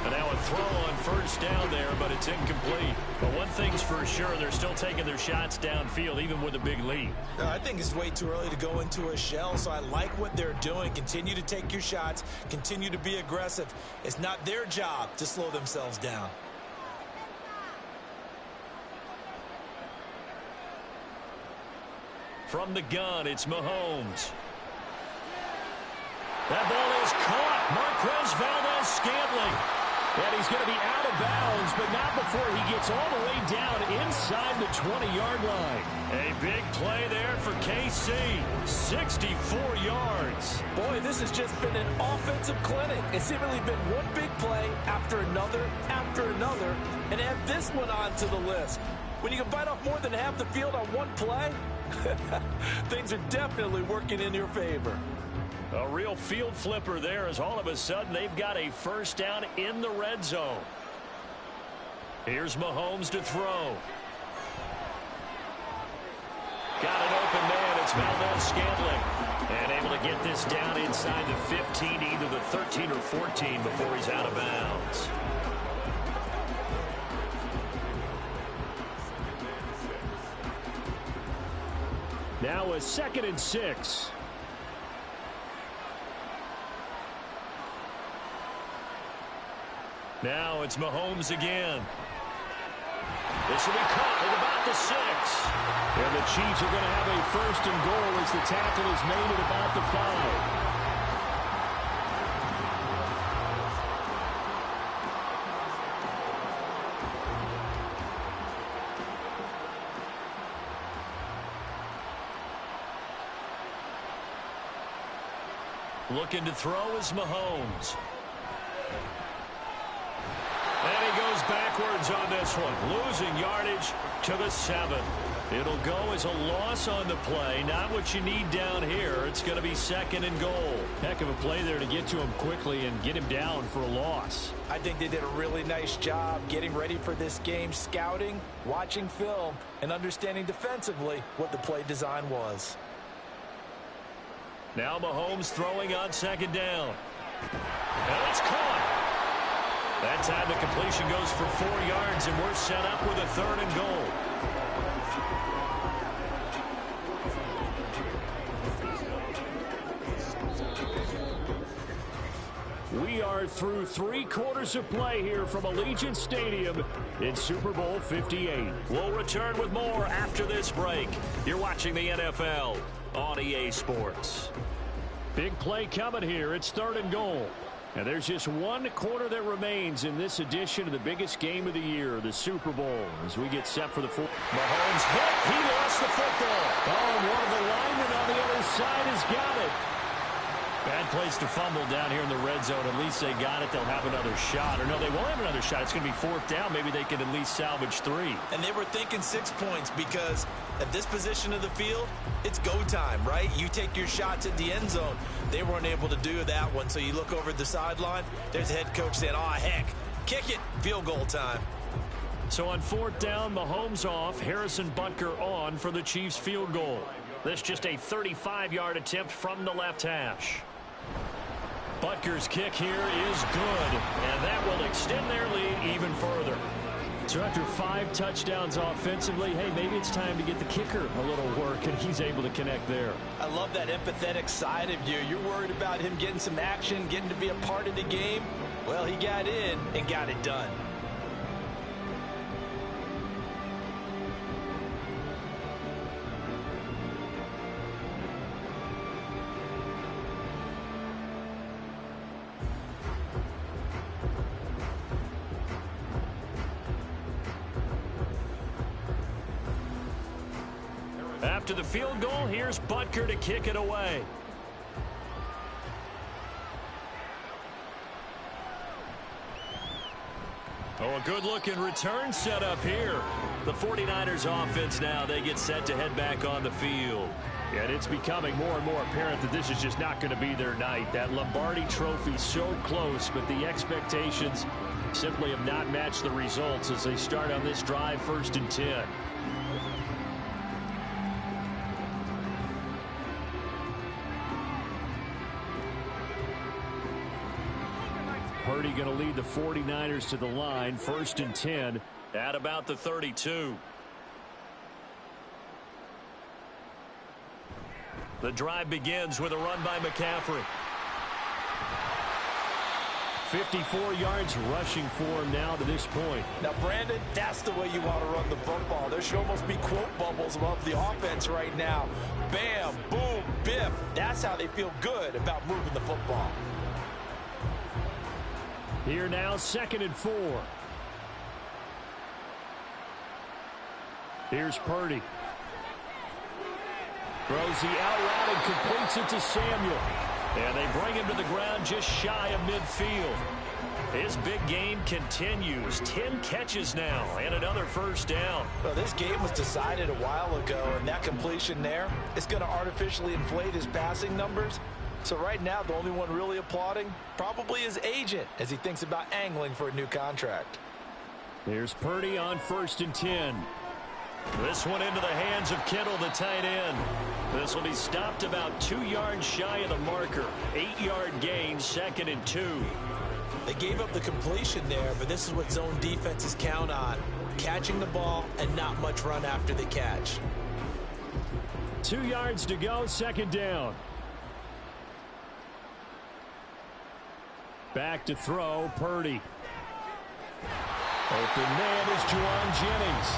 Speaker 3: And now a throw on first down there, but it's incomplete. But one thing's for sure, they're still taking their shots downfield, even with a big lead.
Speaker 4: I think it's way too early to go into a shell, so I like what they're doing. Continue to take your shots. Continue to be aggressive. It's not their job to slow themselves down.
Speaker 3: From the gun, it's Mahomes. That ball is caught. Marquez Valdes-Scantling. And he's going to be out of bounds, but not before he gets all the way down inside the 20-yard line. A big play there for KC. 64 yards.
Speaker 4: Boy, this has just been an offensive clinic. It's seemingly been one big play after another, and add this one onto the list. When you can bite off more than half the field on one play, things are definitely working in your favor.
Speaker 3: A real field flipper there as all of a sudden they've got a first down in the red zone. Here's Mahomes to throw. Got an open man. It's Valdes-Scantling. And able to get this down inside the 15, either the 13 or 14 before he's out of bounds.
Speaker 7: Now a 2nd and 6.
Speaker 3: Now it's Mahomes again. This will be caught at about the 6.
Speaker 7: And the Chiefs are going to have a 1st and goal as the tackle is made at about the 5.
Speaker 3: Looking to throw is Mahomes. And he goes
Speaker 7: goes backwards on this one, losing yardage to the 7. It'll go as a loss on the play. Not what you need down here. It's going to be 2nd and goal.
Speaker 3: Heck of a play there to get to him quickly and get him down for a loss.
Speaker 4: I think they did a really nice job getting ready for this game, scouting, watching film, and understanding defensively what the play design was.
Speaker 7: Now Mahomes throwing on 2nd down. And it's caught. That time the completion goes for 4 yards, and we're set up with a 3rd and goal.
Speaker 3: We are through 3 quarters of play here from Allegiant Stadium in Super Bowl 58.
Speaker 7: We'll return with more after this break. You're watching the NFL on EA Sports.
Speaker 3: Big play coming here. It's 3rd and goal. And there's just 1 quarter that remains in this edition of the biggest game of the year, the Super Bowl, as we get set for the 4th.
Speaker 7: Mahomes hit. He lost the football.
Speaker 3: Oh, and one of the linemen on the other side has got it.
Speaker 7: Bad place to fumble down here in the red zone. At least they got it. They'll have another shot. Or no, they won't have another shot. It's going to be 4th down. Maybe they can at least salvage 3.
Speaker 4: And they were thinking 6 points because at this position of the field, it's go time, right? You take your shots at the end zone. They weren't able to do that one. So you look over at the sideline. There's the head coach saying, oh, heck, kick it. Field goal time.
Speaker 7: So on 4th down, Mahomes off. Harrison Butker on for the Chiefs field goal. This just a 35-yard attempt from the left hash. Butker's kick here is good, and that will extend their lead even further.
Speaker 3: So after 5 touchdowns offensively, hey, maybe it's time to get the kicker a little work, and he's able to connect there.
Speaker 4: I love that empathetic side of you. You're worried about him getting some action, getting to be a part of the game. Well, he got in and got it done.
Speaker 7: After the field goal, here's Butker to kick it away. Oh, a good-looking return set up here. The 49ers offense now, they get set to head back on the field.
Speaker 3: And it's becoming more and more apparent that this is just not going to be their night. That Lombardi trophy so close, but the expectations simply have not matched the results as they start on this drive, 1st and 10. Purdy going to lead the 49ers to the line, 1st and 10
Speaker 7: at about the 32. The drive begins with a run by McCaffrey.
Speaker 3: 54 yards rushing for him now to this point.
Speaker 4: Now, Brandon, that's the way you want to run the football. There should almost be quote bubbles above the offense right now. Bam, boom, biff. That's how they feel good about moving the football.
Speaker 3: Here now, 2nd and 4. Here's Purdy. Throws the out route and completes it to Samuel. And they bring him to the ground just shy of midfield.
Speaker 7: His big game continues. 10 catches now and another 1st down.
Speaker 4: Well, this game was decided a while ago, and that completion there is going to artificially inflate his passing numbers. So right now, the only one really applauding probably his agent as he thinks about angling for a new contract.
Speaker 3: Here's Purdy on 1st and 10.
Speaker 7: This one into the hands of Kittle, the tight end. This will be stopped about 2 yards shy of the marker. 8-yard gain, 2nd and 2.
Speaker 4: They gave up the completion there, but this is what zone defenses count on. Catching the ball and not much run after the catch.
Speaker 3: 2 yards to go, 2nd down. Back to throw, Purdy. Open man is Juwan Jennings.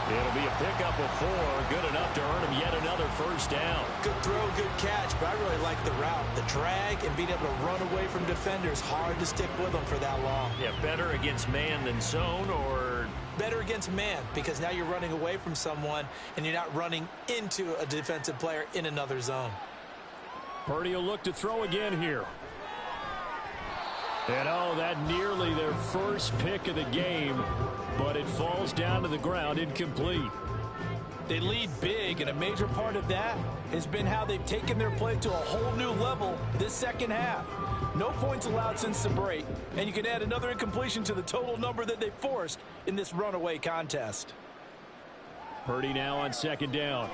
Speaker 7: It'll be a pickup of 4, good enough to earn him yet another 1st down.
Speaker 4: Good throw, good catch, but I really like the route. The drag and being able to run away from defenders, hard to stick with them for that long.
Speaker 7: Yeah, better against man than zone, or?
Speaker 4: Better against man, because now you're running away from someone and you're not running into a defensive player in another zone.
Speaker 3: Purdy will look to throw again here. And oh, that nearly their first pick of the game, but it falls down to the ground incomplete.
Speaker 4: They lead big, and a major part of that has been how they've taken their play to a whole new level this second half. No points allowed since the break, and you can add another incompletion to the total number that they forced in this runaway contest.
Speaker 3: Purdy now on second down.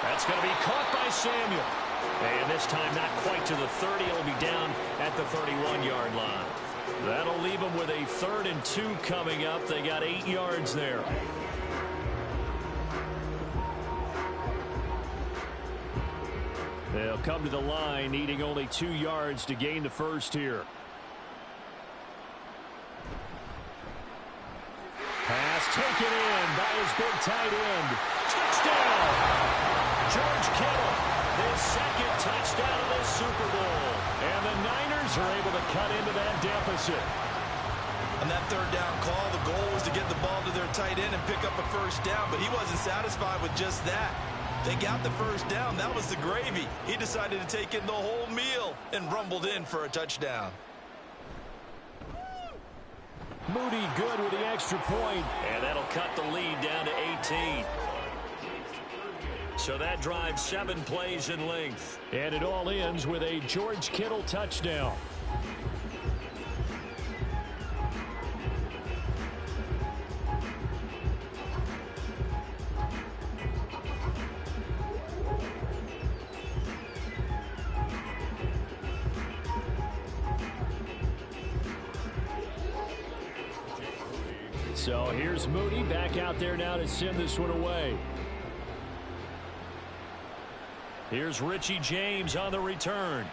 Speaker 3: That's going to be caught by Samuel. And this time not quite to the 30. It'll be down at the 31-yard line. That'll leave them with a 3rd and 2 coming up. They got 8 yards there. They'll come to the line needing only 2 yards to gain the first here. Pass taken in by his big tight end. Touchdown! George Kittle, his second touchdown of this Super Bowl. And the Niners are able to cut into that deficit.
Speaker 8: On that 3rd down call, the goal was to get the ball to their tight end and pick up a first down, but he wasn't satisfied with just that. They got the first down. That was the gravy. He decided to take in the whole meal and rumbled in for a touchdown.
Speaker 3: Moody good with the extra point. And that'll cut the lead down to 18. So that drives 7 plays in length. And it all ends with a George Kittle touchdown. So here's Moody back out there now to send this one away. Here's Richie James on the return.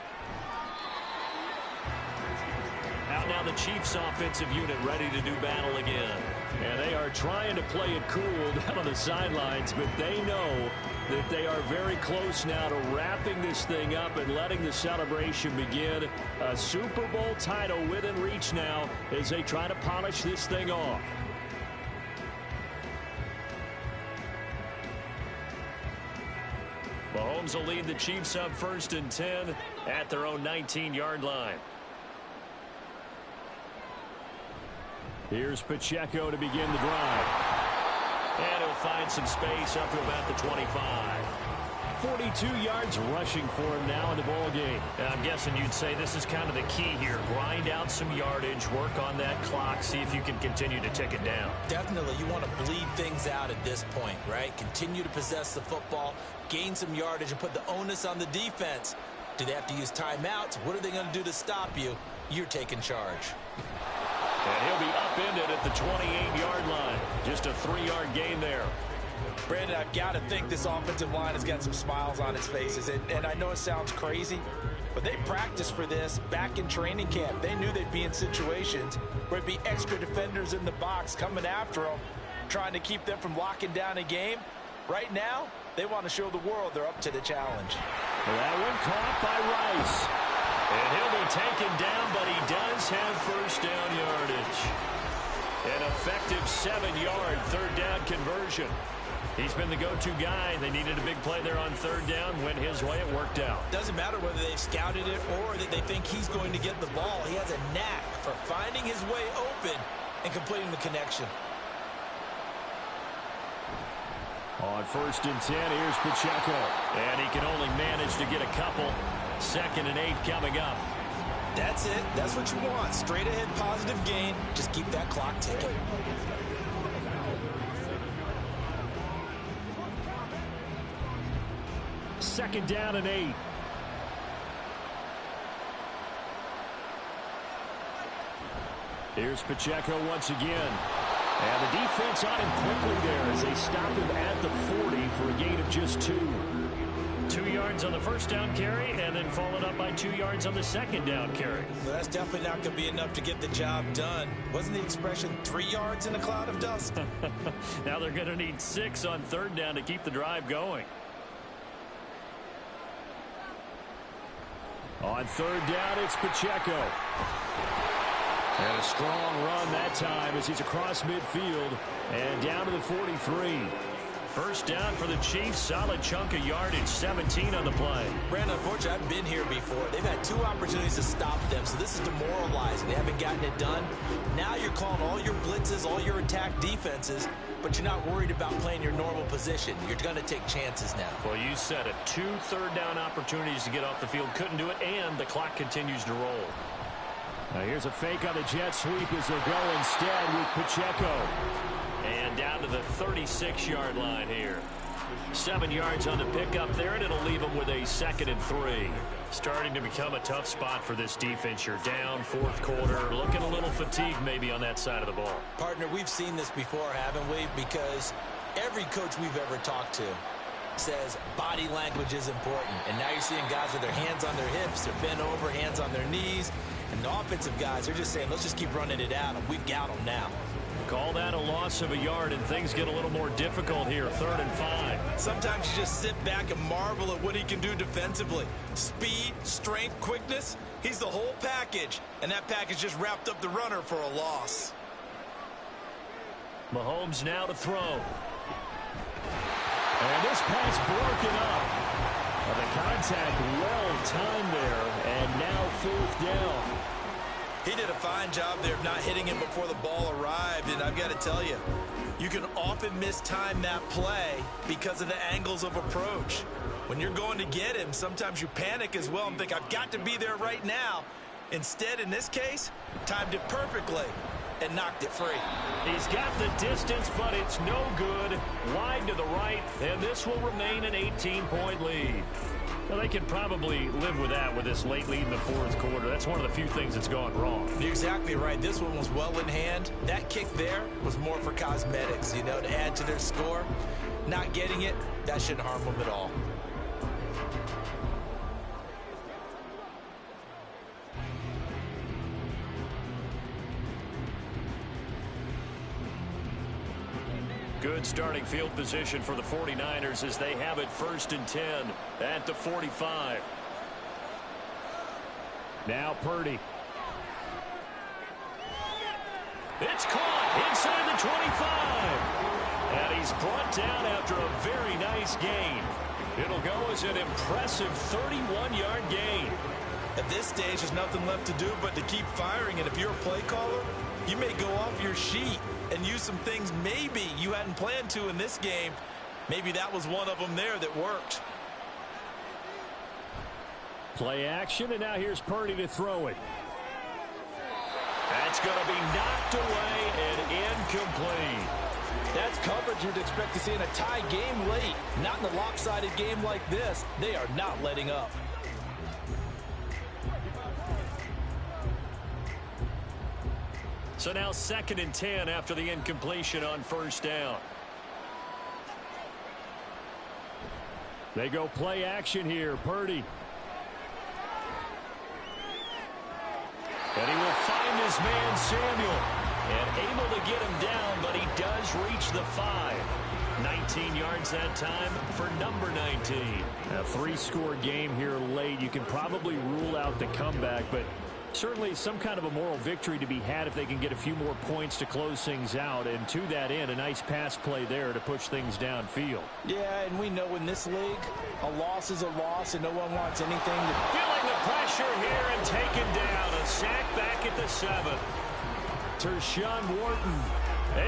Speaker 3: Out now the Chiefs offensive unit ready to do battle again. And they are trying to play it cool down on the sidelines, but they know that they are very close now to wrapping this thing up and letting the celebration begin. A Super Bowl title within reach now as they try to polish this thing off. Mahomes will lead the Chiefs up 1st and 10 at their own 19-yard line. Here's Pacheco to begin the drive. And he'll find some space up to about the 25. 42 yards rushing for him now in the ball game. And I'm guessing you'd say this is kind of the key here. Grind out some yardage, work on that clock, see if you can continue to tick it down.
Speaker 4: Definitely, you want to bleed things out at this point, right? Continue to possess the football, gain some yardage, and put the onus on the defense. Do they have to use timeouts? What are they going to do to stop you? You're taking charge.
Speaker 3: And he'll be upended at the 28-yard line. Just a 3-yard gain there.
Speaker 4: Brandon, I've got to think this offensive line has got some smiles on its faces. And I know it sounds crazy, but they practiced for this back in training camp. They knew they'd be in situations where it'd be extra defenders in the box coming after them, trying to keep them from locking down a game. Right now, they want to show the world they're up to the challenge.
Speaker 3: Well, that one caught by Rice. And he'll be taken down, but he does have first down yardage. An effective 7-yard third down conversion. He's been the go-to guy. They needed a big play there on third down. Went his way. It worked out.
Speaker 4: Doesn't matter whether they scouted it or that they think he's going to get the ball. He has a knack for finding his way open and completing the connection.
Speaker 3: On 1st and 10, here's Pacheco. And he can only manage to get a couple. 2nd and 8 coming up.
Speaker 4: That's it. That's what you want. Straight ahead positive gain. Just keep that clock ticking.
Speaker 3: Second down and 8. Here's Pacheco once again. And the defense on him quickly there as they stop him at the 40 for a gain of just 2. 2 yards on the first down carry and then followed up by 2 yards on the second down carry.
Speaker 4: Well, that's definitely not going to be enough to get the job done. Wasn't the expression 3 yards in a cloud of dust?
Speaker 3: Now they're going to need 6 on third down to keep the drive going. On third down, it's Pacheco. And a strong run that time as he's across midfield and down to the 43.
Speaker 7: First down for the Chiefs. Solid chunk of yardage. 17 on the play.
Speaker 4: Brandon, unfortunately, I've been here before. They've had 2 opportunities to stop them, so this is demoralizing. They haven't gotten it done. Now you're calling all your blitzes, all your attack defenses, but you're not worried about playing your normal position. You're going to take chances now.
Speaker 7: Well, you said it. 2 third-down opportunities to get off the field. Couldn't do it, and the clock continues to roll.
Speaker 3: Now here's a fake on the jet sweep as they'll go instead with Pacheco.
Speaker 7: And down to the 36-yard line here. 7 yards on the pickup there, and it'll leave them with a 2nd and 3. Starting to become a tough spot for this defense. You're down 4th quarter, looking a little fatigued maybe on that side of the ball.
Speaker 4: Partner, we've seen this before, haven't we? Because every coach we've ever talked to says body language is important. And now you're seeing guys with their hands on their hips, they're bent over, hands on their knees. And the offensive guys, they're just saying, let's just keep running it at them. We've got them now.
Speaker 7: Call that a loss of a yard, and things get a little more difficult here. 3rd and 5.
Speaker 8: Sometimes you just sit back and marvel at what he can do defensively. Speed, strength, quickness. He's the whole package. And that package just wrapped up the runner for a loss.
Speaker 7: Mahomes now to throw.
Speaker 3: And this pass broken up. Well, the contact well timed there, and now 4th down.
Speaker 8: He did a fine job there of not hitting him before the ball arrived, and I've got to tell you, you can often mistime that play because of the angles of approach. When you're going to get him, sometimes you panic as well and think, I've got to be there right now. Instead, in this case, timed it perfectly and knocked it free.
Speaker 7: He's got the distance, but it's no good. Wide to the right, and this will remain an 18-point lead. Well, they can probably live with that with this late lead in the 4th quarter. That's one of the few things that's gone wrong.
Speaker 4: You're exactly right. This one was well in hand. That kick there was more for cosmetics, to add to their score. Not getting it, that shouldn't harm them at all.
Speaker 7: Good starting field position for the 49ers as they have it 1st and 10 at the 45.
Speaker 3: Now Purdy.
Speaker 7: It's caught inside the 25. And he's brought down after a very nice gain. It'll go as an impressive 31-yard gain.
Speaker 8: At this stage, there's nothing left to do but to keep firing. And if you're a play caller, you may go off your sheet and use some things maybe you hadn't planned to in this game. Maybe that was one of them there that worked.
Speaker 3: Play action, and now here's Purdy to throw it.
Speaker 7: That's going to be knocked away and incomplete.
Speaker 4: That's coverage you'd expect to see in a tie game late. Not in a lopsided game like this. They are not letting up.
Speaker 7: So now 2nd and 10 after the incompletion on 1st down.
Speaker 3: They go play action here. Purdy.
Speaker 7: And he will find his man Samuel. And able to get him down, but he does reach the 5. 19 yards that time for number 19.
Speaker 3: A 3-score game here late. You can probably rule out the comeback, but certainly some kind of a moral victory to be had if they can get a few more points to close things out. And to that end, a nice pass play there to push things downfield.
Speaker 4: Yeah, and we know in this league, a loss is a loss, and no one wants anything to...
Speaker 7: Feeling the pressure here and taken down. A sack back at the 7th.
Speaker 3: Tershawn Wharton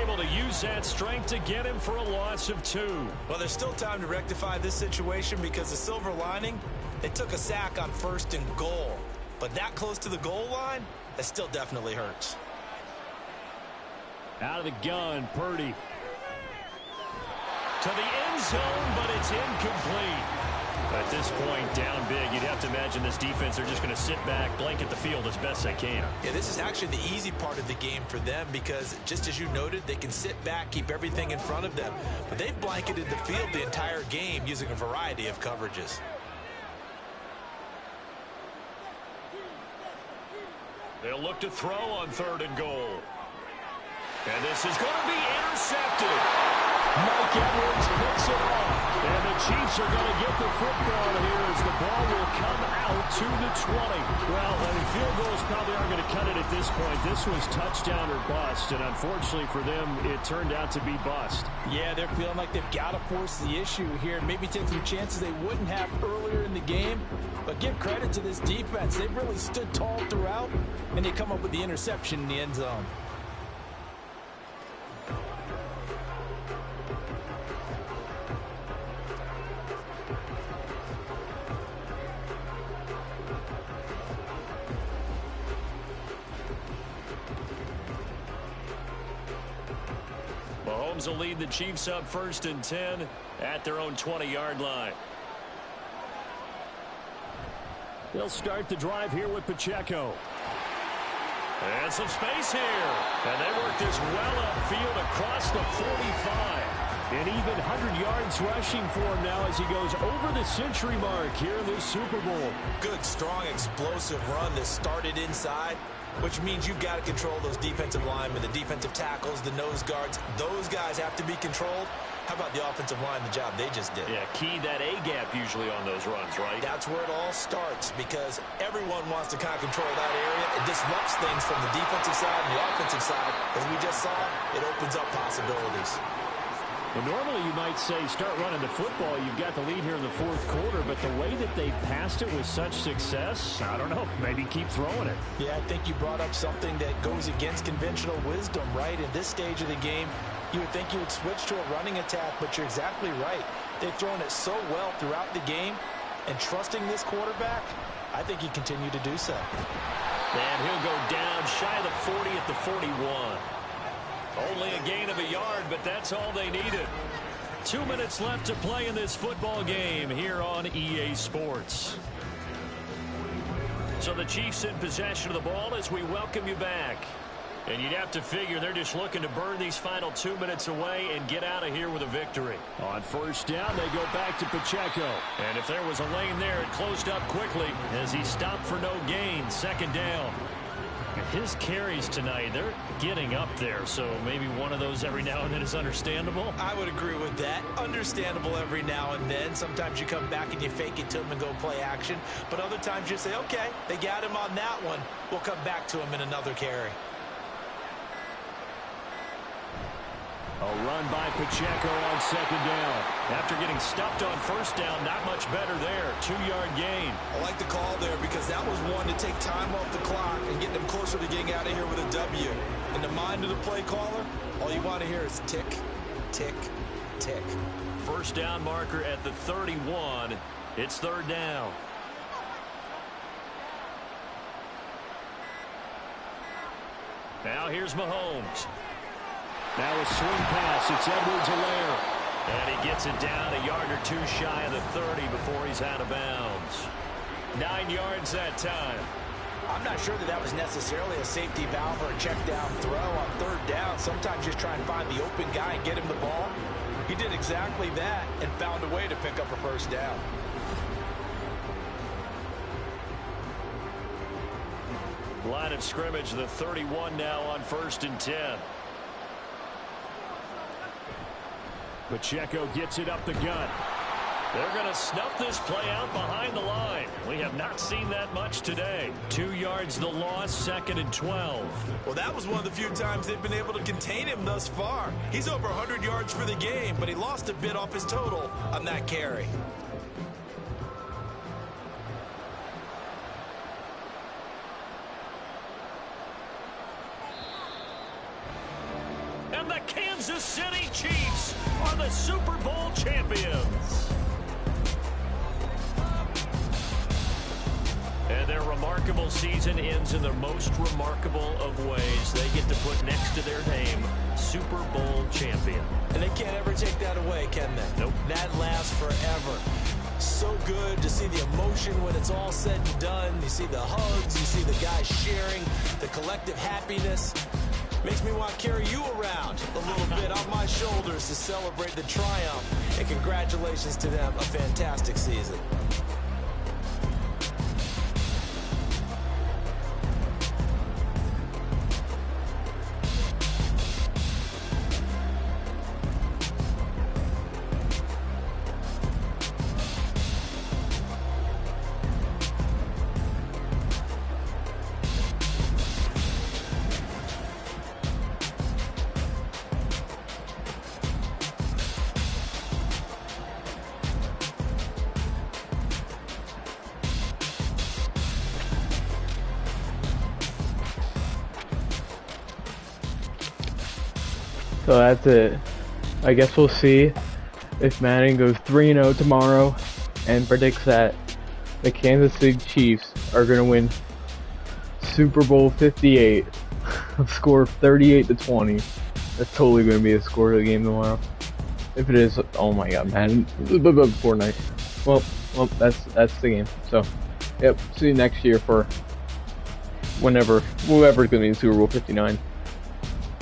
Speaker 7: able to use that strength to get him for a loss of 2.
Speaker 8: Well, there's still time to rectify this situation because the silver lining, they took a sack on 1st and goal. But that close to the goal line, that still definitely hurts.
Speaker 3: Out of the gun, Purdy.
Speaker 7: To the end zone, but it's incomplete. At this point, down big, you'd have to imagine this defense, they're just going to sit back, blanket the field as best they can.
Speaker 8: Yeah, this is actually the easy part of the game for them because, just as you noted, they can sit back, keep everything in front of them. But they've blanketed the field the entire game using a variety of coverages.
Speaker 7: They'll look to throw on 3rd and goal. And this is going to be intercepted.
Speaker 3: Mike Edwards picks it off. And the Chiefs are going to get the football here as the ball will come out to the 20. Well, I mean, field goals probably aren't going to cut it at this point. This was touchdown or bust, and unfortunately for them, it turned out to be bust.
Speaker 4: Yeah, they're feeling like they've got to force the issue here and maybe take some chances they wouldn't have earlier in the game. But give credit to this defense. They've really stood tall throughout, and they come up with the interception in the end zone.
Speaker 7: Mahomes will lead the Chiefs up 1st and 10 at their own 20-yard line.
Speaker 3: They'll start the drive here with Pacheco.
Speaker 7: And some space here. And they work this well upfield across the 45.
Speaker 3: And even 100 yards rushing for him now as he goes over the century mark here in this Super Bowl.
Speaker 8: Good, strong, explosive run that started inside, which means you've got to control those defensive linemen, the defensive tackles, the nose guards. Those guys have to be controlled. How about the offensive line, the job they just did?
Speaker 7: Yeah, key that A-gap usually on those runs, right?
Speaker 8: That's where it all starts because everyone wants to kind of control that area. It disrupts things from the defensive side and the offensive side. As we just saw, it opens up possibilities.
Speaker 3: Well, normally you might say start running the football. You've got the lead here in the 4th quarter, but the way that they passed it with such success, I don't know, maybe keep throwing it.
Speaker 4: Yeah, I think you brought up something that goes against conventional wisdom, right? In this stage of the game, you would think you would switch to a running attack, but you're exactly right. They've thrown it so well throughout the game, and trusting this quarterback, I think he continued to do so.
Speaker 7: And he'll go down shy of the 40 at the 41. Only a gain of a yard, but that's all they needed. 2 minutes left to play in this football game here on EA Sports. So the Chiefs in possession of the ball as we welcome you back. And you'd have to figure they're just looking to burn these final 2 minutes away and get out of here with a victory.
Speaker 3: On 1st down, they go back to Pacheco.
Speaker 7: And if there was a lane there, it closed up quickly as he stopped for no gain. 2nd down. His carries tonight, they're getting up there, so maybe one of those every now and then is understandable.
Speaker 8: I would agree with that. Understandable every now and then. Sometimes you come back and you fake it to him and go play action. But other times you say, okay, they got him on that one. We'll come back to him in another carry.
Speaker 3: A run by Pacheco on 2nd down.
Speaker 7: After getting stuffed on 1st down, not much better there. 2-yard gain.
Speaker 8: I like the call there because that was one to take time off the clock and get them closer to getting out of here with a W. In the mind of the play caller, all you want to hear is tick, tick, tick.
Speaker 7: 1st down marker at the 31. It's 3rd down. Now here's Mahomes.
Speaker 3: Now a swing pass. It's Edwards-Helaire.
Speaker 7: And he gets it down a yard or two shy of the 30 before he's out of bounds. 9 yards that time.
Speaker 4: I'm not sure that was necessarily a safety valve or a check down throw on 3rd down. Sometimes just try and find the open guy and get him the ball. He did exactly that and found a way to pick up a 1st down.
Speaker 7: Line of scrimmage, the 31 now on 1st and 10.
Speaker 3: Pacheco gets it up the gut.
Speaker 7: They're going to snuff this play out behind the line. We have not seen that much today. 2 yards the loss, 2nd and 12.
Speaker 8: Well, that was one of the few times they've been able to contain him thus far. He's over 100 yards for the game, but he lost a bit off his total on that carry.
Speaker 7: And the Kansas City Chiefs are the Super Bowl champions. And their remarkable season ends in the most remarkable of ways. They get to put next to their name, Super Bowl champion.
Speaker 8: And they can't ever take that away, can they?
Speaker 7: Nope.
Speaker 8: That lasts forever. So good to see the emotion when it's all said and done. You see the hugs, you see the guys sharing, the collective happiness. Makes me want to carry you around a little bit on my shoulders to celebrate the triumph. And congratulations to them, a fantastic season.
Speaker 1: So that's it. I guess we'll see if Madden goes 3-0 tomorrow and predicts that the Kansas City Chiefs are going to win Super Bowl 58. A score of 38-20. That's totally going to be the score of the game tomorrow. If it is, oh my god, Madden. Fortnite. Well, that's the game. So, yep, see you next year for whoever's going to be in Super Bowl 59.